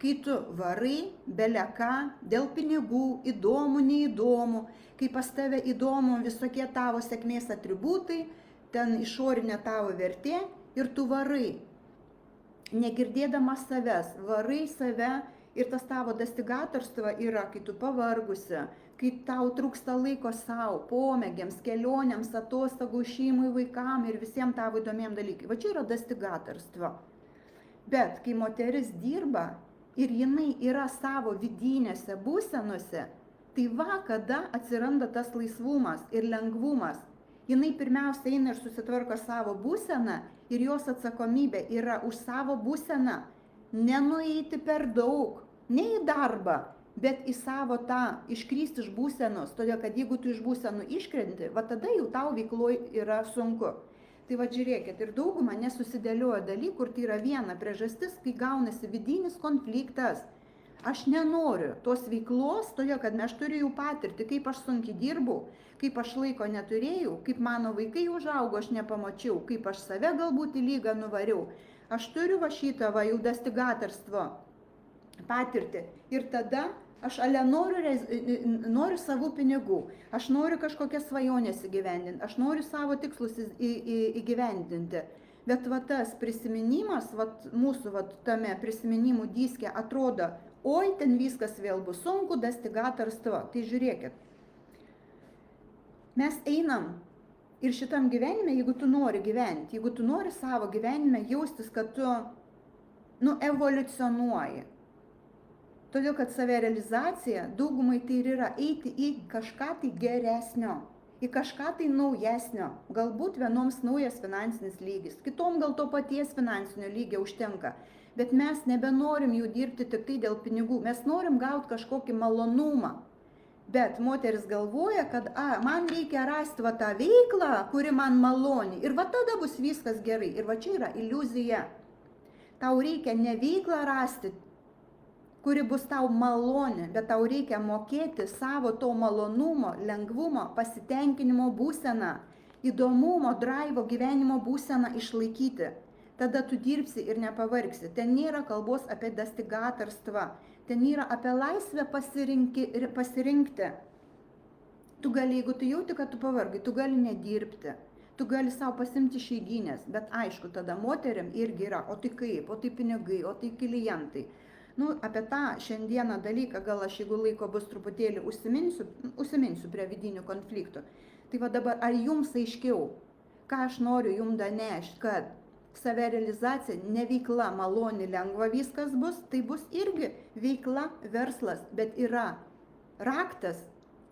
Kai tu varai, beleką, dėl pinigų, įdomu, neįdomu, kai pas tave įdomu visokie tavo sėkmės atributai, ten išorinė tavo vertė ir tu varai. Negirdėdamas savęs, varai save ir tas tavo dostigatorstva yra, kai tu pavargusi, kai tau trūksta laiko savo, pomėgiams, kelionėms, atostogų, šeimai, vaikam ir visiems tavo įdomiem dalykai. Va čia yra dostigatorstva. Bet kai moteris dirba ir jinai yra savo vidinėse būsenose, Tai va, kada atsiranda tas laisvumas ir lengvumas, jinai pirmiausia eina ir susitvarko savo būseną ir jos atsakomybė yra už savo būseną nenueiti per daug, ne į darbą, bet į savo tą iškristi iš būsenos, todėl kad jeigu tu iš būsenų iškrenti, va tada jau tau veikloj yra sunku. Tai va žiūrėkit, ir dauguma nesusidėlioja dalykų, kur tai yra viena priežastis, kai gaunasi vidinis konfliktas. Aš nenoriu tos veiklos, todėl kad aš turiu jau patirti, kaip aš sunkiai dirbau, kaip aš laiko neturėjau, kaip mano vaikai užaugo, aš nepamačiau, kaip aš save galbūt į lygą nuvariau. Aš turiu va šitą va jau dastigatarstvo patirtį. Ir tada aš noriu savų pinigų, aš noriu kažkokias svajonės įgyvendinti, aš noriu savo tikslus įgyvendinti. Bet va tas prisiminimas, va mūsų va tame prisiminimų diske atrodo, oi, ten viskas vėl bus sunku, dastigatarstvo. Tai žiūrėkit, mes einam ir šitam gyvenime, jeigu tu nori gyventi, jeigu tu nori savo gyvenime jaustis, kad tu evoliucionuoji. Todėl, kad savirealizacija daugumai tai ir yra eiti į kažką tai geresnio, į kažką tai naujesnio. Galbūt vienoms naujas finansinis lygis, kitom gal to paties finansinio lygio užtenka. Bet mes nebenorim jų dirbti tik tai dėl pinigų, mes norim gauti kažkokį malonumą. Bet moteris galvoja, kad man reikia rasti va tą veiklą, kuri man maloni, ir va tada bus viskas gerai. Ir va čia yra iliuzija. Tau reikia ne veiklą rasti, kuri bus tau maloni, bet tau reikia mokėti savo to malonumo, lengvumo, pasitenkinimo būseną, įdomumo, draivo gyvenimo būseną išlaikyti. Tada tu dirbsi ir nepavargsi. Ten nėra kalbos apie dastigatarstą, ten yra apie laisvę pasirinkti. Tu gali, jeigu tu jauti, kad tu pavargai, tu gali nedirbti, tu gali savo pasimti išeiginės, bet aišku, tada moteriam irgi yra, o tai kaip, o tai pinigai, o tai klientai. Apie tą šiandieną dalyką, gal aš jeigu laiko bus truputėlį užsiminsiu prie vidinių konfliktų. Tai va dabar, ar jums aiškiau, ką aš noriu jums danešti, kad savirealizacija ne veikla, maloni, lengva viskas bus, tai bus irgi veikla, verslas, bet yra raktas,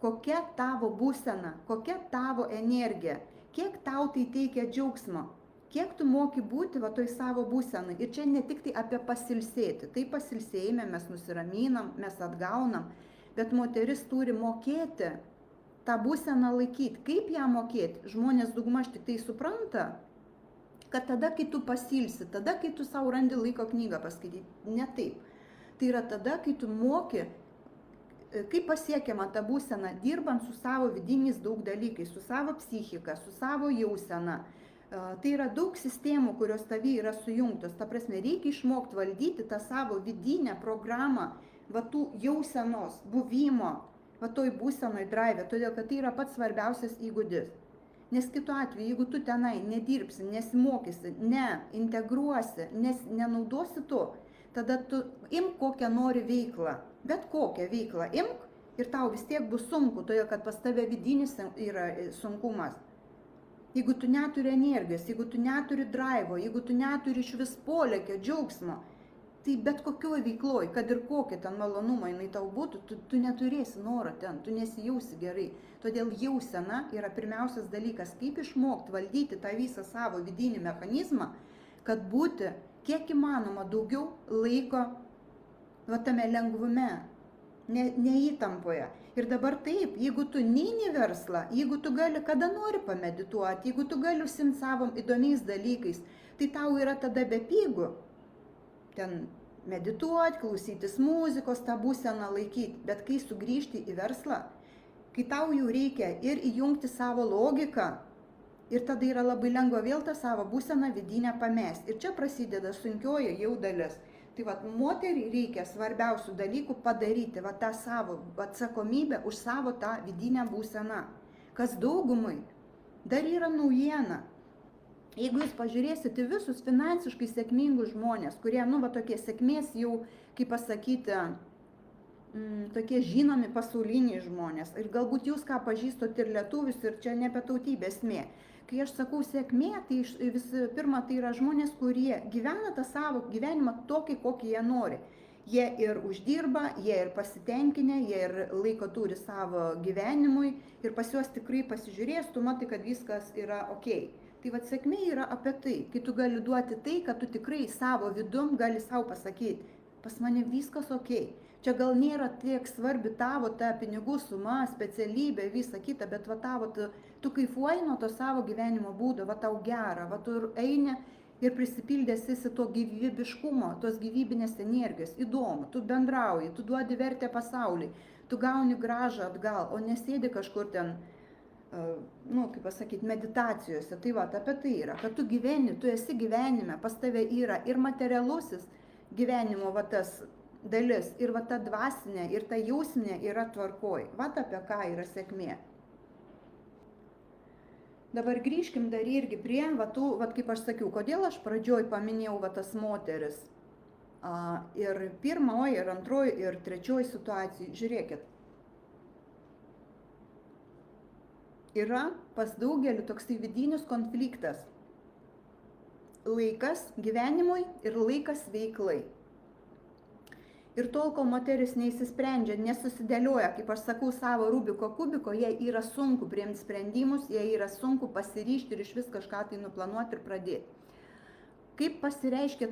kokia tavo būsena, kokia tavo energija, kiek tau tai teikia džiaugsmo, kiek tu moki būti va toj savo būsenai. Ir čia ne tik tai apie pasilsėti, tai pasilsėjime mes nusiraminam, mes atgaunam, bet moteris turi mokėti tą būseną laikyti. Kaip ją mokėti? Žmonės daugmaž tik tai supranta, kad tada, kai tu pasilsi, tada, kai tu savo randi laiko knygą paskaityti, ne taip. Tai yra tada, kai tu moki, kaip pasiekiama ta būsena, dirbant su savo vidiniais daug dalykais, su savo psichika, su savo jausena. Tai yra daug sistemų, kurios tavy yra sujungtos. Ta prasme, reikia išmokti valdyti tą savo vidinę programą, va tų jausenos, buvimo, va toj būsenoj drive, todėl kad tai yra pats svarbiausias įgūdis. Nes kitu atveju, jeigu tu tenai nedirbsi, nesimokysi, neintegruosi, nenaudosi to, tada tu imk kokią nori veiklą, bet kokią veiklą imk ir tau vis tiek bus sunku, todėl kad pas tave vidinis yra sunkumas. Jeigu tu neturi energijos, jeigu tu neturi drivo, jeigu tu neturi iš vis polėkio, džiaugsmo, tai bet kokioj veikloj, kad ir kokia ten malonumą jinai tau būtų, tu neturėsi norą ten, tu nesijausi gerai. Todėl jausena yra pirmiausias dalykas, kaip išmokti valdyti tą visą savo vidinį mechanizmą, kad būti kiek įmanoma daugiau laiko va tame lengvume, neįtampoje. Ir dabar taip, jeigu tu neini verslą, jeigu tu gali kada nori pamedituoti, jeigu tu gali užsiimti savo įdomiais dalykais, tai tau yra tada bepigu ten medituoti, klausytis muzikos, tą būseną laikyti. Bet kai sugrįžti į verslą, kai tau jau reikia ir įjungti savo logiką, ir tada yra labai lengva vėl tą savo būseną vidinę pamesti. Ir čia prasideda sunkioji jau dalis. Tai va, moteriai reikia svarbiausių dalykų padaryti, va tą savo atsakomybę už savo tą vidinę būseną. Kas daugumai dar yra naujiena. Jeigu jūs pažiūrėsite visus finansiškai sėkmingus žmonės, kurie, tokie sėkmės jau, kaip pasakyti, tokie žinomi pasauliniai žmonės. Ir galbūt jūs ką pažįstot ir lietuvius, ir čia ne apie tautybę esmė. Kai aš sakau sėkmė, tai visų pirma, tai yra žmonės, kurie gyvena tą savo gyvenimą tokį, kokį jie nori. Jie ir uždirba, jie ir pasitenkinę, jie ir laiko turi savo gyvenimui ir pas juos tikrai pasižiūrės, tu matai, kad viskas yra ok. Tai vat sėkmė yra apie tai, kai tu gali duoti tai, kad tu tikrai savo vidum gali savo pasakyti, pas mane viskas ok. Čia gal nėra tiek svarbi tavo ta pinigų suma, specialybė, visa kita, bet va tavo, tu kaifuoji nuo to savo gyvenimo būdo, va tau gera, va tu eini ir prisipildęs esi to gyvybiškumo, tos gyvybinės energijos, įdomu, tu bendrauji, tu duodi vertę pasauliui, tu gauni grąžą atgal, o nesėdi kažkur ten, kaip pasakyti, meditacijose. Tai va, apie tai yra, kad tu gyveni, tu esi gyvenime, pas tave yra ir materialusis gyvenimo va tas dalis, ir va ta dvasinė, ir ta jausminė yra tvarkoj. Va apie ką yra sėkmė. Dabar grįžkim dar irgi prie, kaip aš sakiau, kodėl aš pradžioj paminėjau tas moteris. Ir pirmoji, ir antroji, ir trečioji situacija, žiūrėkit. Yra pas daugelį toksai vidinis konfliktas. Laikas gyvenimui ir laikas veiklai. Ir tol, kol moteris neįsisprendžia, nesusidėlioja, kaip aš sakau, savo Rubiko kubiko, jai yra sunku priimti sprendimus, jai yra sunku pasiryžti ir iš vis kažką tai nuplanuoti ir pradėti. Kaip pasireiškia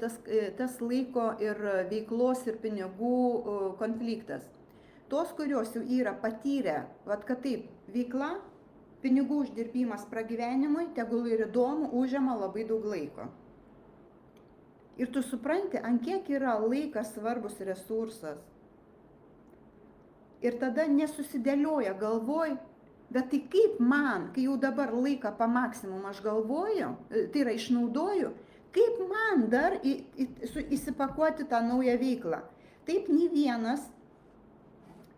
tas laiko ir veiklos ir pinigų konfliktas? Tos, kurios jau yra patyrę, kad taip, veikla, pinigų uždirbimas pragyvenimui, tegul ir įdomu, užima labai daug laiko. Ir tu supranti, ant kiek yra laikas svarbus resursas. Ir tada nesusidėlioja, galvoj, bet tai kaip man, kai jau dabar laiką pa maksimum aš galvoju, tai yra išnaudoju, kaip man dar įsipakuoti tą naują veiklą. Taip nei vienas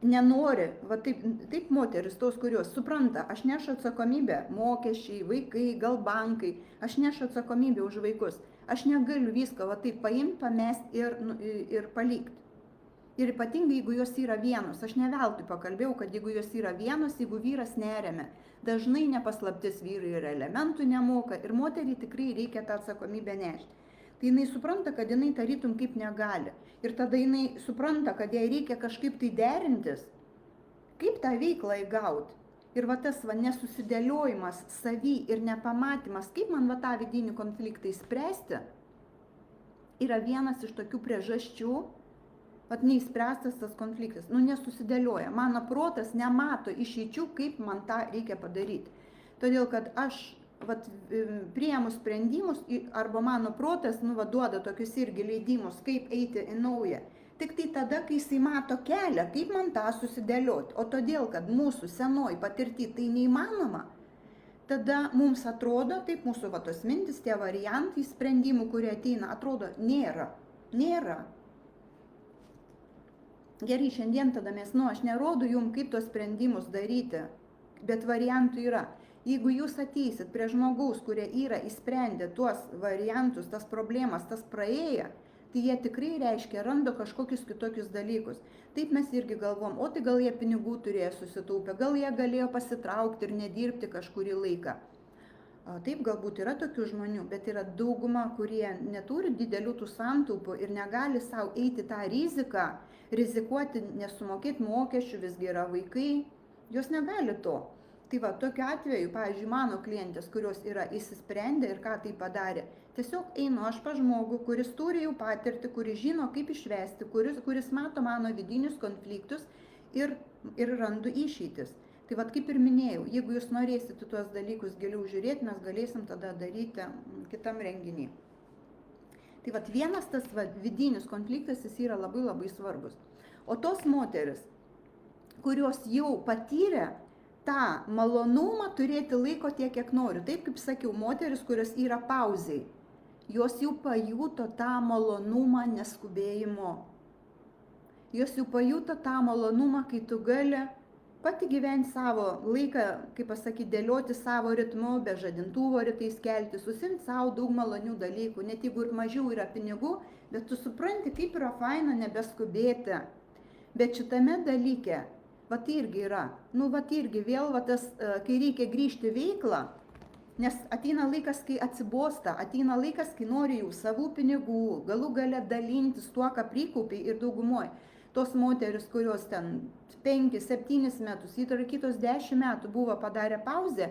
nenori, va taip moteris, tos, kurios supranta, aš nešu atsakomybę, mokesčiai, vaikai, gal bankai, aš nešu atsakomybę už vaikus. Aš negaliu viską va taip paimti, pamesti ir palikti. Ir ypatingai, jeigu jos yra vienos, aš ne veltui pakalbėjau, kad jeigu jos yra vienos, jeigu vyras neremia, dažnai nepaslaptis vyrai ir elementų nemoka ir moteriai tikrai reikia tą atsakomybę nešti. Tai jinai supranta, kad jinai tarytum kaip negali. Ir tada jinai supranta, kad jai reikia kažkaip tai derintis, kaip tą veiklą įgauti. Ir va tas nesusidėliojimas savy ir nepamatymas, kaip man tą vidinį konfliktą įspręsti, yra vienas iš tokių priežasčių, neįspręstas tas konfliktas. Nesusidėlioja. Mano protas nemato išeičių, kaip man tą reikia padaryti. Todėl, kad aš priėmus sprendimus, arba mano protas duoda tokius irgi leidimus, kaip eiti į naują. Tik tai tada, kai jisai mato kelią, kaip man tą susidėlioti. O todėl, kad mūsų senoj patirti tai neįmanoma, tada mums atrodo, taip mūsų tos mintis, tie variantai sprendimų, kurie ateina, atrodo, nėra. Gerai, šiandien tada aš nerodu jums, kaip tos sprendimus daryti, bet variantų yra. Jeigu jūs ateisit prie žmogaus, kurie yra įsprendę tuos variantus, tas problemas, tas praėję, tai jie tikrai reiškia, randa kažkokius kitokius dalykus. Taip mes irgi galvom, o tai gal jie pinigų turėjo susitaupę, gal jie galėjo pasitraukti ir nedirbti kažkurį laiką. Taip, galbūt yra tokių žmonių, bet yra dauguma, kurie neturi didelių tų santaupų ir negali savo eiti tą riziką, rizikuoti, nesumokėti mokesčių, visgi yra vaikai, jos negali to. Tai tokiu atveju, pavyzdžiui, mano klientės, kurios yra įsisprendę ir ką tai padarė, tiesiog einu aš pas žmogų, kuris turi jau patirtį, kuris žino, kaip išvesti, kuris mato mano vidinius konfliktus ir randu išeitis. Tai kaip ir minėjau, jeigu jūs norėsite tuos dalykus giliau žiūrėti, mes galėsim tada daryti kitam renginį. Tai vienas tas vidinis konfliktas, jis yra labai labai svarbus. O tos moteris, kurios jau patyrė tą malonumą turėti laiko tiek, kiek noriu. Taip, kaip sakiau, moteris, kurios yra pauzėj, jos jau pajuto tą malonumą neskubėjimo. Jos jau pajuto tą malonumą, kai tu gali pati gyventi savo laiką, kaip pasakyti, dėlioti savo ritmu, be žadintuvo rytais kelti, susimti savo daug malonių dalykų, net jeigu ir mažiau yra pinigų, bet tu supranti, kaip yra faina nebeskubėti. Bet šitame dalyke, irgi yra, irgi vėl tas, kai reikia grįžti veiklą, Nes ateina laikas, kai atsibosta, ateina laikas, kai nori jau savų pinigų, galų gale dalintis tuo, ką prikaupiai ir daugumoje. Tos moteris, kurios ten 5-7 metus, kitos 10 metų buvo padarę pauzę,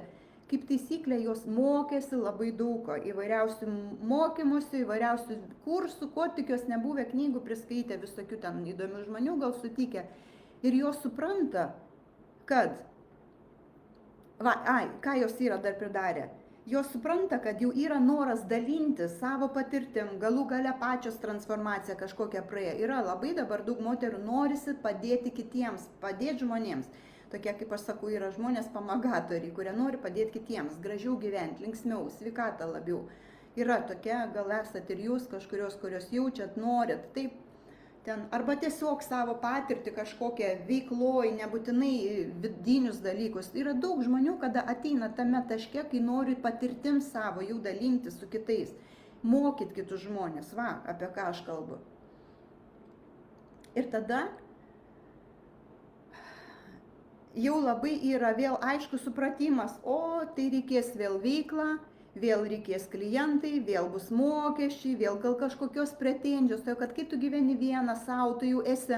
kaip taisyklė jos mokėsi labai daug ko, įvairiausių mokymusi, įvairiausių kursų, ko tik jos nebuvę, knygų priskaitę, visokių ten įdomių žmonių gal sutikę. Ir jos supranta, kad, ką jos yra dar pridarę, jos supranta, kad jau yra noras dalintis savo patirtim, galų gale pačios transformacija kažkokia praėjo. Yra labai dabar daug moterų norisi padėti kitiems, padėti žmonėms. Tokie, kaip aš sakau, yra žmonės pomagatoriai, kurie nori padėti kitiems, gražiau gyventi, linksmiau, sveikatą labiau. Yra tokia, gal esat ir jūs kažkurios, kurios jaučiat, norit, taip, ten, arba tiesiog savo patirtį kažkokią veikloj, nebūtinai vidinius dalykus. Yra daug žmonių, kada ateina tame taške, kai nori patirtim savo jau dalinti su kitais, mokyt kitus žmonės, va, apie ką aš kalbu. Ir tada jau labai yra vėl aiškus supratimas, o tai reikės vėl veiklą, vėl reikės klientai, vėl bus mokesčiai, vėl gal kažkokios pretenzijos, tai kad kai tu gyveni vieną savo, tu jau esi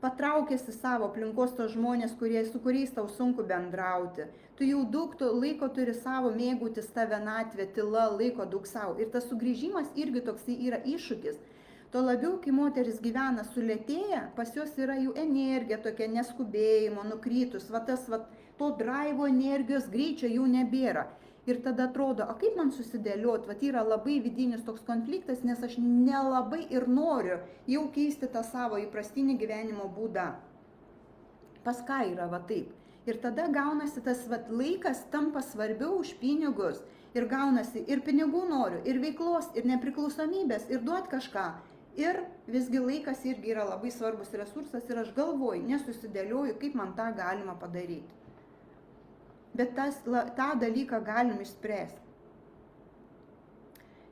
patraukęs į savo aplinkos tos žmonės, su kuriais tau sunku bendrauti. Tu jau daug laiko turi savo mėgautis tą vienatvę, tyla, laiko daug savo. Ir tas sugrįžimas irgi toksai yra iššūkis. Tuo labiau, kai moteris gyvena sulėtėję, pas jos yra jų energija tokia neskubėjimo, nukrytus, to draivo energijos greičio jau nebėra. Ir tada atrodo, o kaip man susidėliot, yra labai vidinis toks konfliktas, nes aš nelabai ir noriu jau keisti tą savo įprastinį gyvenimo būdą. Pas ką yra taip. Ir tada gaunasi tas laikas tampa svarbiau už pinigus. Ir gaunasi ir pinigų noriu, ir veiklos, ir nepriklausomybės, ir duot kažką. Ir visgi laikas irgi yra labai svarbus resursas ir aš galvoju, nesusidėlioju, kaip man tą galima padaryti. Bet tą dalyką galim išspręsti.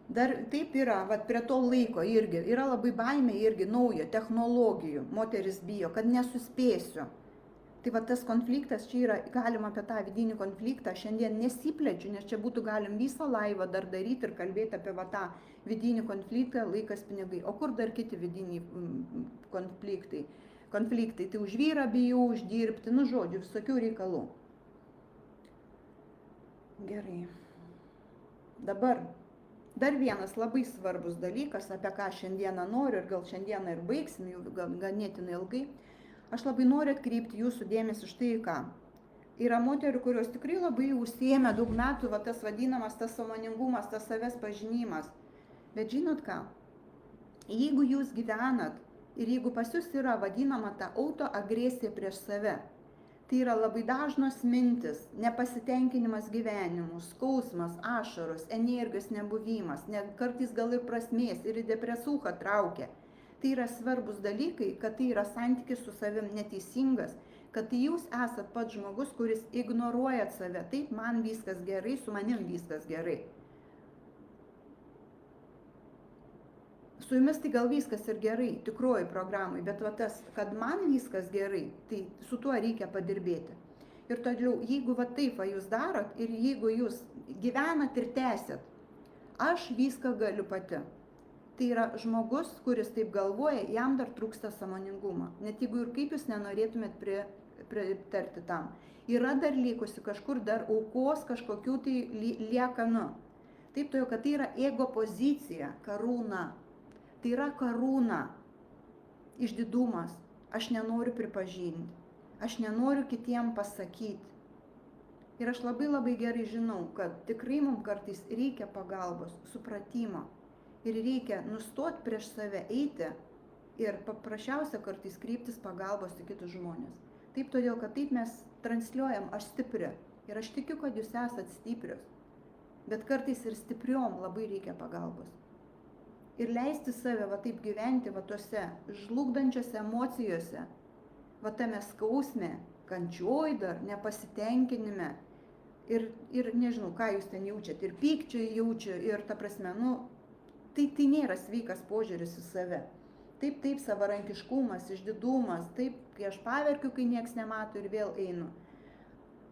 Dar taip yra, prie to laiko irgi, yra labai baimė irgi naujo, technologijų. Moteris bijo, kad nesuspėsiu. Tai tas konfliktas, čia yra, galima apie tą vidinį konfliktą, šiandien nesiplečiu, nes čia būtų galim visą laivą dar daryti ir kalbėti apie tą vidinį konfliktą, laikas, pinigai. O kur dar kiti vidiniai konfliktai? Tai už vyrą bijau uždirbti, žodžiu, visokių reikalų. Gerai. Dabar dar vienas labai svarbus dalykas, apie ką šiandieną noriu ir gal šiandieną ir baigsim, jau ganėtinai ilgai. Aš labai noriu atkreipti jūsų dėmesį štai ką. Yra moterų, kurios tikrai labai užsiėmė daug metų, tas vadinamas, tas sąmoningumas, tas savęs pažinimas. Bet žinot ką? Jeigu jūs gyvenat ir jeigu pas jūs yra vadinama ta autoagresija prieš save, tai yra labai dažnos mintis, nepasitenkinimas gyvenimu, skausmas, ašaros, energijos nebuvimas, kartais gal ir prasmės, ir į depresūchą traukia. Tai yra svarbus dalykai, kad tai yra santykis su savim neteisingas, kad tai jūs esat pats žmogus, kuris ignoruojat save. Taip, man viskas gerai, su manim viskas gerai. Su jumis tai gal viskas ir gerai, tikroji programai, bet tas, kad man viskas gerai, tai su tuo reikia padirbėti. Ir todėl, jeigu taip jūs darot ir jeigu jūs gyvenat ir tęsit, aš viską galiu pati. Tai yra žmogus, kuris taip galvoja, jam dar trūksta sąmoningumo. Net jeigu ir kaip jūs nenorėtumėt pritarti tam. Yra dar likusi kažkur dar aukos kažkokių tai liekanų. Taip, todėl, kad tai yra ego pozicija, karūna. Tai yra karūna, išdidumas. Aš nenoriu pripažinti, aš nenoriu kitiem pasakyti. Ir aš labai gerai žinau, kad tikrai mums kartais reikia pagalbos, supratimo. Ir reikia nustoti prieš save eiti ir paprasčiausia kartais kreiptis pagalbos į kitus žmonės. Taip, todėl, kad taip mes transliuojam, aš stipri. Ir aš tikiu, kad jūs esat stiprios. Bet kartais ir stipriom labai reikia pagalbos. Ir leisti save taip gyventi tose žlugdančiose emocijose, tame skausme, kančioj dar, nepasitenkinime. Ir nežinau, ką jūs ten jaučiat, ir pykčio jaučiu, ir ta prasme, tai nėra sveikas požiūris į save. Taip, savarankiškumas, išdidumas, taip, kai aš paverkiu, kai nieks nemato ir vėl einu.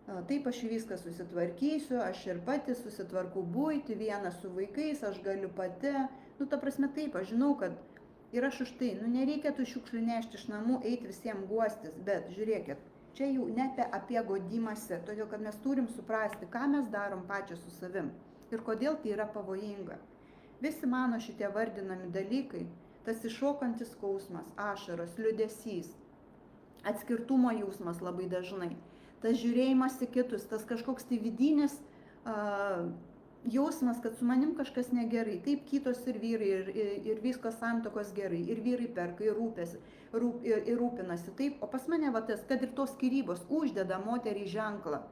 Taip aš viską susitvarkysiu, aš ir pati susitvarkau buitį, vieną su vaikais, aš galiu pati. Nu, ta prasme, taip, aš žinau, kad ir aš už tai, nu, nereikia tų šiukšlių nešti iš namų, eiti visiems guostis, bet žiūrėkit, čia jau ne apie godimąsi, todėl kad mes turim suprasti, ką mes darom pačią su savim ir kodėl tai yra pavojinga. Visi mano šitie vardinami dalykai, tas iššokantis skausmas, ašaros, liūdesys, atskirtumo jausmas labai dažnai, tas žiūrėjimas į kitus, tas kažkoks tai vidinis jausmas, kad su manim kažkas negerai, taip kitos ir vyrai, ir viskas santokos gerai, ir vyrai perka, ir rūpinasi, taip, o pas mane va tas, kad ir tos skyrybos uždeda moteriai ženklą.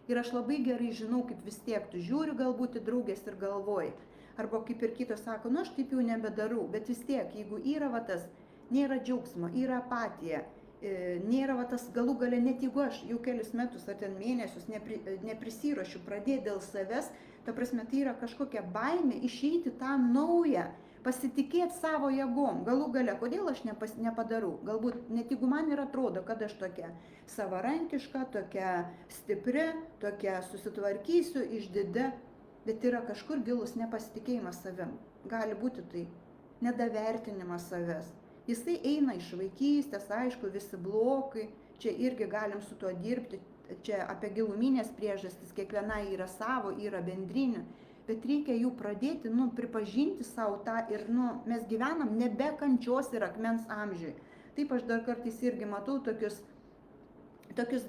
Ir aš labai gerai žinau, kaip vis tiek tu žiūri galbūt į draugės ir galvoji. Arba kaip ir kitos sako, nu aš taip jau nebedarau, bet vis tiek, jeigu yra va tas, nėra džiaugsmo, yra apatija, nėra va tas galų gale, net jeigu aš jau kelius metus ar ten mėnesius neprisiruošiu pradėti dėl savęs, ta prasme tai yra kažkokia baimė išeiti tą naują, pasitikėti savo jėgom, galų gale, kodėl aš nepadarau, galbūt net jeigu man ir atrodo, kad aš tokia savarankiška, tokia stipri, tokia susitvarkysiu, išdidi, bet yra kažkur gilus nepasitikėjimas savim, gali būti tai nedavertinimas savęs. Jisai eina iš vaikystės, aišku, visi blokai, čia irgi galim su tuo dirbti, čia apie giluminės priežastis, kiekviena yra savo, yra bendrinių, bet reikia jų pradėti, pripažinti savo tą ir, mes gyvenam nebe kančios ir akmens amžiui. Taip aš dar kartais irgi matau tokius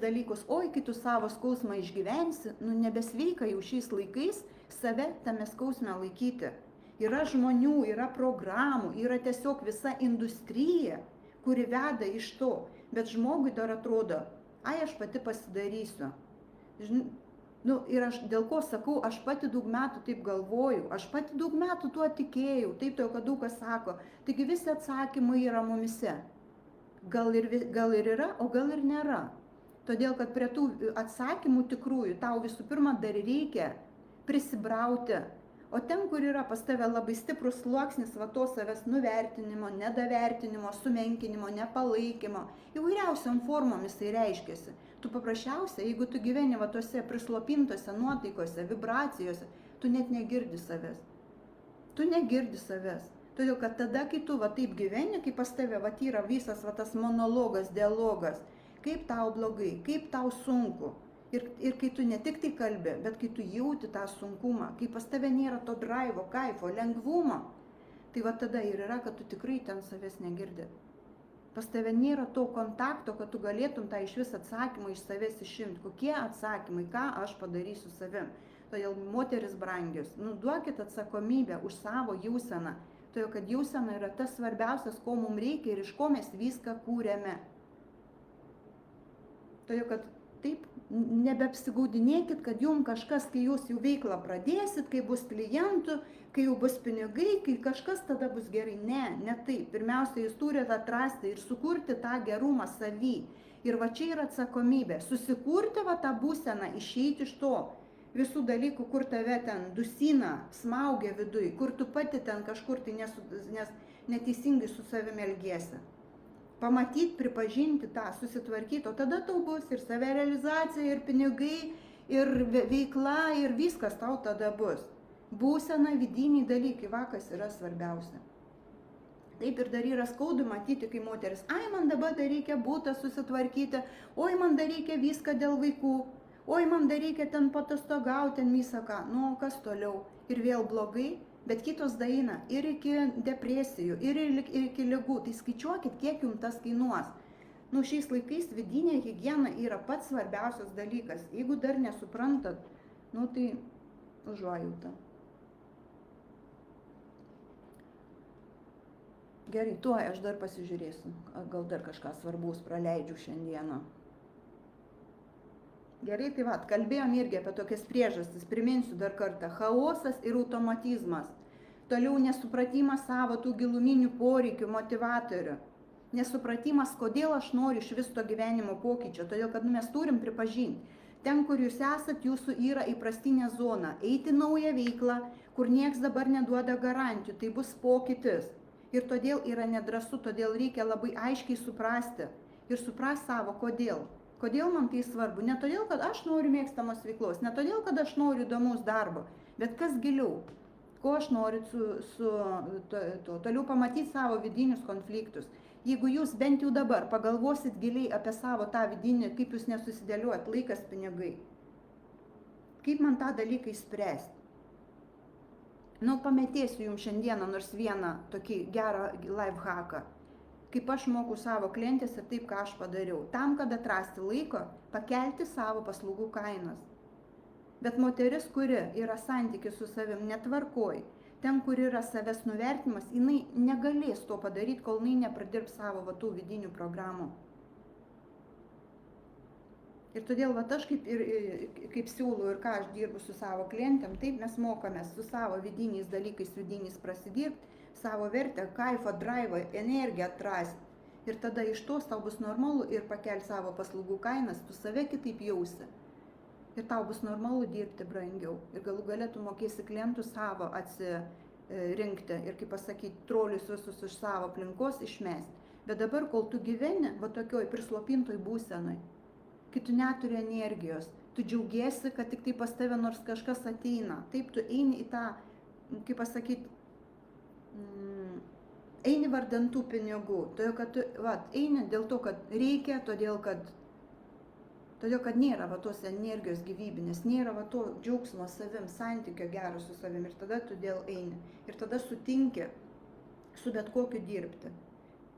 dalykus, oi, kai tu savo skausmą išgyvensi, nebesveika jau šiais laikais save tame skausme laikyti. Yra žmonių, yra programų, yra tiesiog visa industrija, kuri veda iš to, bet žmogui dar atrodo, ai, aš pati pasidarysiu. Ir aš dėl ko sakau, aš pati daug metų taip galvoju, aš pati daug metų tuo tikėjau, taip to, kad daug kas sako, taigi visi atsakymai yra mumise. Gal ir yra, o gal ir nėra. Todėl, kad prie tų atsakymų tikrųjų tau visų pirma dar reikia prisibrauti. O ten, kur yra pas tave labai stiprus sluoksnis va to savęs nuvertinimo, nedavertinimo, sumenkinimo, nepalaikymo, įvairiausiom formom jisai reiškiasi. Tu paprasčiausiai, jeigu tu gyveni va tose prislopintose nuotaikose, vibracijose, tu net negirdi savęs. Tu negirdi savęs. Todėl, kad tada, kai tu va taip gyveni, kai pas tave va yra visas va tas monologas, dialogas, kaip tau blogai, kaip tau sunku. Ir kai tu ne tik tai kalbi, bet kai tu jauti tą sunkumą, kai pas tave nėra to draivo, kaifo, lengvumo, tai va tada ir yra, kad tu tikrai ten savęs negirdi. Pas tave nėra to kontakto, kad tu galėtum tą iš vis atsakymą iš savęs išimti. Kokie atsakymai, ką aš padarysiu savim. Todėl moteris brangius, duokit atsakomybę už savo jauseną. Todėl, kad jausena yra tas svarbiausias, ko mums reikia ir iš ko mes viską kūrėme. Todėl, kad taip, nebeapsigaudinėkit, kad jums kažkas, kai jūs jau veiklą pradėsit, kai bus klientų, kai jau bus pinigai, kai kažkas tada bus gerai. Ne taip. Pirmiausia, jūs turite atrasti ir sukurti tą gerumą savy. Ir va čia yra atsakomybė. Susikurti va tą būseną, išeiti iš to visų dalykų, kur tave ten dusina, smaugia viduj, kur tu pati ten kažkur tai neteisingai su savimi elgiesi. Pamatyti, pripažinti tą, susitvarkyti, o tada tau bus ir savirealizacija, ir pinigai, ir veikla, ir viskas tau tada bus. Būsena, vidiniai dalykai, kas yra svarbiausia. Taip ir dar yra skaudu matyti, kai moteris, ai, man dabar dar reikia būtą susitvarkyti, oi, man dar reikia viską dėl vaikų, oi, man dar reikia ten patostogauti, ten visą ką, kas toliau, ir vėl blogai. Bet kitos daeina ir iki depresijų, ir iki ligų. Tai skaičiuokit, kiek jums tas kainuos. Šiais laikais vidinė higiena yra pats svarbiausias dalykas. Jeigu dar nesuprantat, tai užuojauta. Gerai, tuoj aš dar pasižiūrėsiu. Gal dar kažką svarbaus praleidžiu šiandieną. Gerai, tai kalbėjom irgi apie tokias priežastis. Priminsiu dar kartą. Chaosas ir automatizmas. Toliau nesupratimas savo tų giluminių poreikių, motivatorių. Nesupratimas, kodėl aš noriu iš viso to gyvenimo pokyčio. Todėl, kad mes turim pripažinti. Ten, kur jūs esat, jūsų yra įprastinė zona. Eiti naują veiklą, kur nieks dabar neduoda garantijų. Tai bus pokytis. Ir todėl yra nedrąsu, todėl reikia labai aiškiai suprasti. Ir suprast savo, kodėl. Kodėl man tai svarbu? Ne todėl, kad aš noriu mėgstamos veiklos, ne todėl, kad aš noriu įdomus darbo, bet kas giliau, ko aš noriu toliau pamatyti savo vidinius konfliktus. Jeigu jūs bent jau dabar pagalvosit giliai apie savo tą vidinį, kaip jūs nesusidėliuojat, laikas, pinigai, kaip man tą dalyką išspręsti. Pametėsiu jums šiandieną nors vieną tokį gerą life hacką. Kaip aš moku savo klientės ir taip, ką aš padariau. Tam, kad atrasti laiko, pakelti savo paslaugų kainas. Bet moteris, kuri yra santykis su savim netvarkoj, ten, kur yra savęs nuvertinimas, jinai negalės to padaryti, kol jinai nepradirbs savo tų vidinių programų. Ir todėl aš kaip siūlau ir ką aš dirbu su savo klientėm, taip mes mokomės su savo vidiniais dalykais, vidiniais prasidirbti, savo vertę, kaifą, draivą, energiją atrasti. Ir tada iš tos tau bus normalu ir pakelti savo paslaugų kainas, tu save kitaip jausi. Ir tau bus normalu dirbti brangiau. Ir galų gale tu mokėsi klientų savo atsirinkti ir, kaip pasakyti, trolius visus iš savo aplinkos išmesti. Bet dabar, kol tu gyveni, tokioj prislopintoj būsenoj, kai tu neturi energijos, tu džiaugiesi, kad tik tai pas tave nors kažkas ateina. Taip, tu eini į tą, kaip pasakyti, eini vardan tų pinigų. Todėl, kad tu eini dėl to, kad reikia, todėl, kad nėra tos energijos gyvybinės, nėra to džiaugsmo savim, santykio gero su savim. Ir tada tu dėl eini. Ir tada sutinki su bet kokiu dirbti.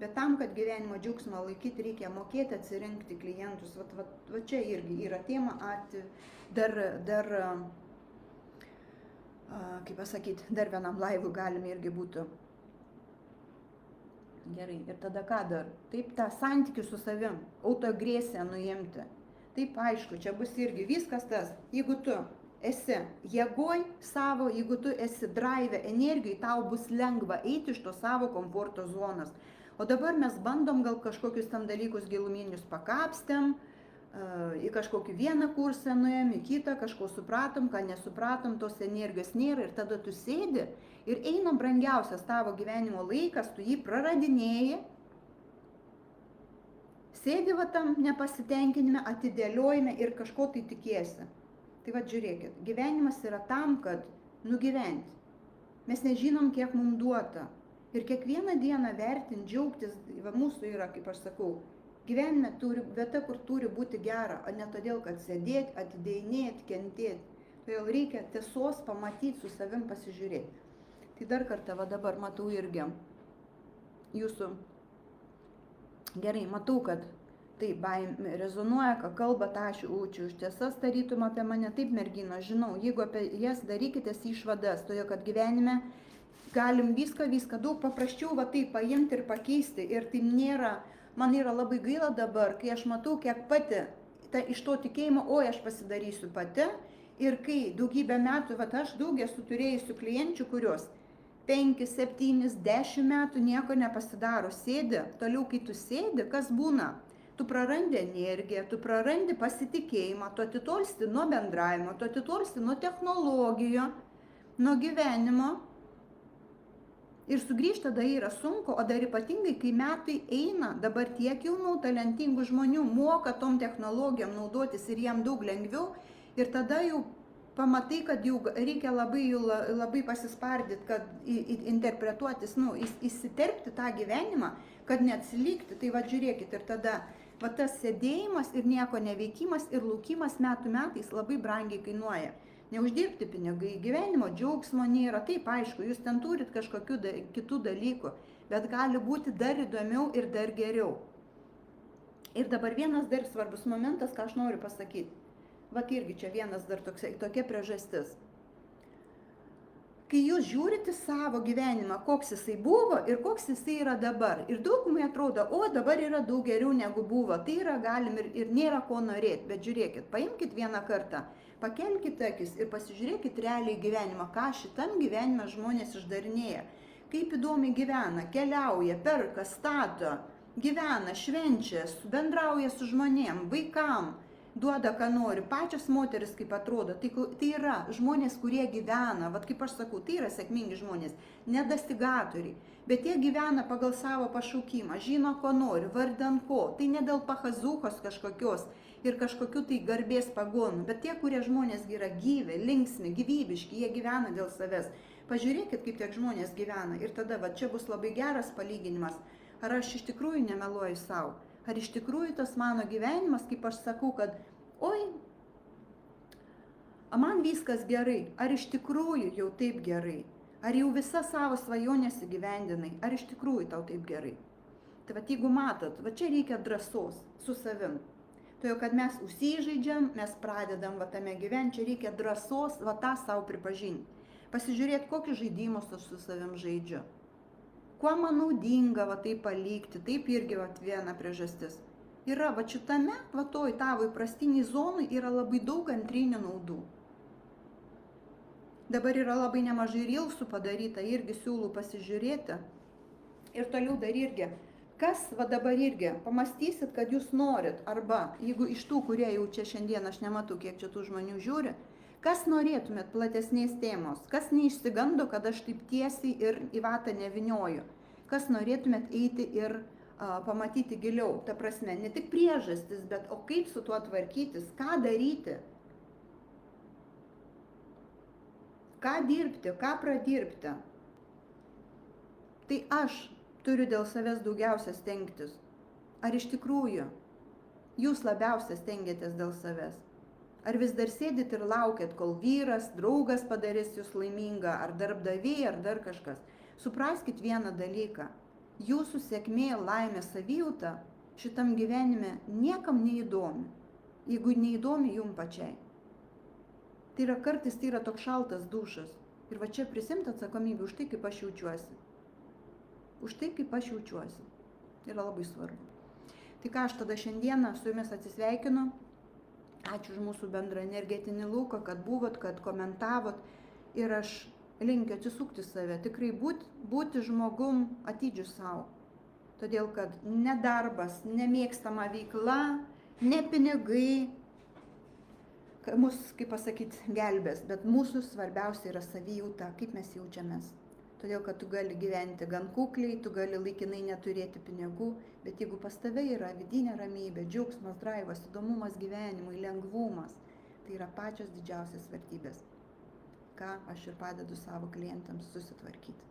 Bet tam, kad gyvenimo džiaugsmą laikyti, reikia mokėti atsirinkti klientus. Va čia irgi yra tema, kaip pasakyti, dar vienam laivui galime irgi būtų. Gerai, ir tada ką dar? Taip, tą santykį su savim, autoagresiją nuimti. Taip, aišku, čia bus irgi viskas tas, jeigu tu esi jėgoj savo, jeigu tu esi drive, energijai, tau bus lengva eiti iš to savo komforto zonos. O dabar mes bandom gal kažkokius tam dalykus giluminius pakapstėm, į kažkokį vieną kursą nuėjom, į kitą, kažko supratom, ką nesupratom, tos energijos nėra ir tada tu sėdi ir eina brangiausias tavo gyvenimo laikas, tu jį praradinėji, sėdi tam nepasitenkinime, atidėliojime ir kažko tai tikiesi. Tai žiūrėkit, gyvenimas yra tam, kad nugyventi. Mes nežinom, kiek mums duota. Ir kiekvieną dieną vertinti, džiaugtis, mūsų yra, kaip aš sakau, gyvenime turi vieta, kur turi būti gera, o ne todėl, kad sėdėti, atidėjinėti, kentėti. Todėl reikia tiesos pamatyti, su savim pasižiūrėti. Tai dar kartą dabar matau irgi jūsų, gerai, matau, kad taip, baimė rezonuoja, ką kalba, tą aš ūčiu, už tiesas tarytum apie mane, taip mergino, žinau, jeigu apie jas darykitės išvadas, todėl, kad gyvenime galim viską daug paprasčiau taip paimti ir pakeisti. Ir tai nėra, man yra labai gaila dabar, kai aš matau, kiek pati iš to tikėjimo, aš pasidarysiu pati. Ir kai daugybę metų, aš daug esu turėjusių klienčių, kurios 5, 7, 10 metų nieko nepasidaro, sėdi. Toliau, kai tu sėdi, kas būna? Tu prarandi energiją, tu prarandi pasitikėjimą, tu atitolsti nuo bendravimo, tu atitolsti nuo technologijų, nuo gyvenimo. Ir sugrįžti tada yra sunku, o dar ypatingai, kai metai eina, dabar tiek jaunų, talentingų žmonių moka tom technologijom naudotis ir jiem daug lengviau. Ir tada jau pamatai, kad jau reikia labai pasispardyti, kad interpretuotis, įsiterpti tą gyvenimą, kad neatsilikti. Tai žiūrėkit, ir tada tas sėdėjimas ir nieko neveikimas ir laukimas metais labai brangiai kainuoja. Neuždirbti pinigai, gyvenimo džiaugsmo nėra, taip aišku, jūs ten turit kažkokių kitų dalykų, bet gali būti dar įdomiau ir dar geriau. Ir dabar vienas dar svarbus momentas, ką aš noriu pasakyti. Irgi čia vienas dar tokia priežastis. Kai jūs žiūrite savo gyvenimą, koks jisai buvo ir koks jisai yra dabar. Ir daugumai atrodo, dabar yra daug geriau negu buvo. Tai yra galim ir nėra ko norėti. Bet žiūrėkit, paimkite vieną kartą, pakelkite akis ir pasižiūrėkit realiai gyvenimą, ką šitam gyvenime žmonės išdarinėja. Kaip įdomiai gyvena, keliauja, perka, stato, gyvena, švenčia, bendrauja su žmonėm, vaikam. Duoda, ką nori, pačios moteris kaip atrodo, tai yra žmonės, kurie gyvena, kaip aš sakau, tai yra sėkmingi žmonės, nedasigatoriai, bet jie gyvena pagal savo pašaukimą, žino, ko nori, vardan ko, tai ne dėl pachazūkos kažkokios ir kažkokiu tai garbės pagonu. Bet tie, kurie žmonės yra gyvi, linksmi, gyvybiški, jie gyvena dėl savęs. Pažiūrėkit, kaip tiek žmonės gyvena. Ir tada, va, čia bus labai geras palyginimas. Ar aš iš tikrųjų nemeluoju savo? Ar iš tikrųjų tas mano gyvenimas, kaip aš sakau, kad oi, man viskas gerai. Ar iš tikrųjų jau taip gerai? Ar jau visą savo svajonės įgyvendinai? Ar iš tikrųjų tau taip gerai? Tai va, jeigu matot, va čia reikia drąsos su savim. Todėl, kad mes užsižaidžiam, mes pradedam va tame gyventi, čia reikia drąsos va tą savo pripažinti. Pasižiūrėti, kokius žaidimus aš su savim žaidžiu. Kuo man naudinga va tai palikti, taip irgi va viena priežastis. Yra va šitame, va toj tavo įprastiniai zonai yra labai daug antrinių naudų. Dabar yra labai nemažai rilsų padaryta, irgi siūlau pasižiūrėti. Ir toliau dar irgi, kas va dabar irgi, pamastysit, kad jūs norit, arba jeigu iš tų, kurie jau čia šiandien, aš nematau, kiek čia tų žmonių žiūri, kas norėtumėt platesnės temos, kas neišsigando, kad aš taip tiesiai ir į vatą nevinioju, kas norėtumėt eiti ir pamatyti giliau, ta prasme, ne tik priežastis, bet o kaip su tuo tvarkytis, ką daryti, ką dirbti, ką pradirbti. Tai aš turiu dėl savęs daugiausia stengtis. Ar iš tikrųjų jūs labiausia stengiatės dėl savęs? Ar vis dar sėdit ir laukiat, kol vyras, draugas padarys jūs laimingą, ar darbdaviai, ar dar kažkas? Supraskit vieną dalyką. Jūsų sėkmė, laimė, savijauta šitam gyvenime niekam neįdomi. Jeigu neįdomi jum pačiai. Tai yra kartais, tai yra toks šaltas dušas. Ir va čia prisimti atsakomybę už tai, kaip aš jaučiuosi. Už tai, kaip aš jaučiuosi. Tai yra labai svarbu. Tai ką aš tada šiandieną su jumis atsisveikinu. Ačiū už mūsų bendrą energetinį lauką, kad buvot, kad komentavot. Ir aš linkiu atsisukti save. Tikrai būti žmogum atidžiu savo. Todėl, kad ne darbas, nemėgstama veikla, ne pinigai, mus, kaip pasakyti, gelbės, bet mūsų svarbiausia yra savijauta, kaip mes jaučiamės. Todėl, kad tu gali gyventi gan kukliai, tu gali laikinai neturėti pinigų, bet jeigu pas tave yra vidinė ramybė, džiaugsmas, draivas, įdomumas gyvenimui, lengvumas, tai yra pačios didžiausias vertybės, ką aš ir padedu savo klientams susitvarkyti.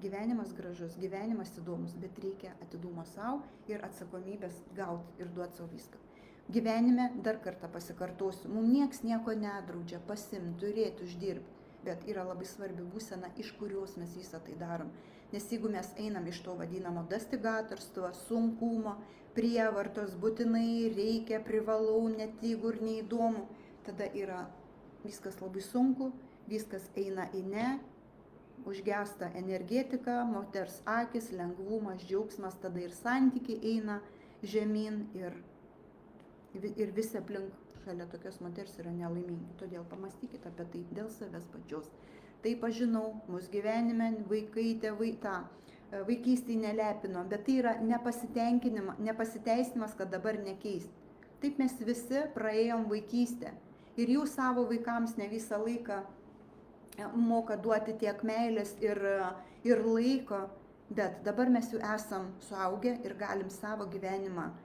Gyvenimas gražus, gyvenimas įdomus, bet reikia atidumo savo ir atsakomybės gauti ir duoti savo viską. Gyvenime, dar kartą pasikartosiu, mums nieks nieko nedraudžia pasimti, turėti, uždirbti, bet yra labai svarbi būsena, iš kurios mes visą tai darom. Nes jeigu mes einam iš to vadinamo dastigatorstvo, sunkumo, prievartos, būtinai reikia, privalau, net jeigu ir neįdomu, tada yra viskas labai sunku, viskas eina į ne, užgesta energetika, moters akis, lengvumas, džiaugsmas, tada ir santykiai eina žemyn ir visi aplink šalia tokios moters yra nelaimingi. Todėl pamastykite apie tai dėl savęs pačios. Taip aš žinau, mūsų gyvenime vaikai, tėvai vaikystėje nelepino, bet tai yra nepasiteisinimas, kad dabar nekeisti. Taip mes visi praėjom vaikystę ir jūs savo vaikams ne visą laiką moka duoti tiek meilės ir laiko, bet dabar mes jau esam suaugę ir galim savo gyvenimą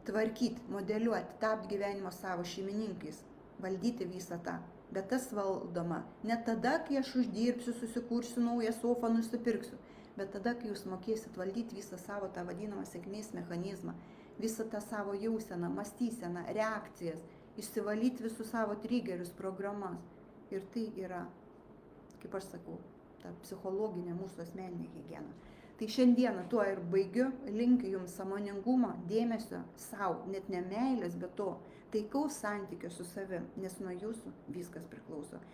tvarkyti, modeliuoti, tapti gyvenimo savo šeimininkais, valdyti visą tą. Bet tas valdoma ne tada, kai aš uždirbsiu, susikursiu naują sofą, nusipirksiu, bet tada, kai jūs mokėsit valdyti visą savo tą vadinamą sėkmės mechanizmą, visą tą savo jauseną, mąstyseną, reakcijas, išsivalyti visus savo triggerius, programas. Ir tai yra, kaip aš sakau, ta psichologinė mūsų asmeninė higiena. Tai šiandieną tuo ir baigiu, linkiu jums sąmoningumo, dėmesio sau, net ne meilės, bet to taikaus santykio su savim, nes nuo jūsų viskas priklauso.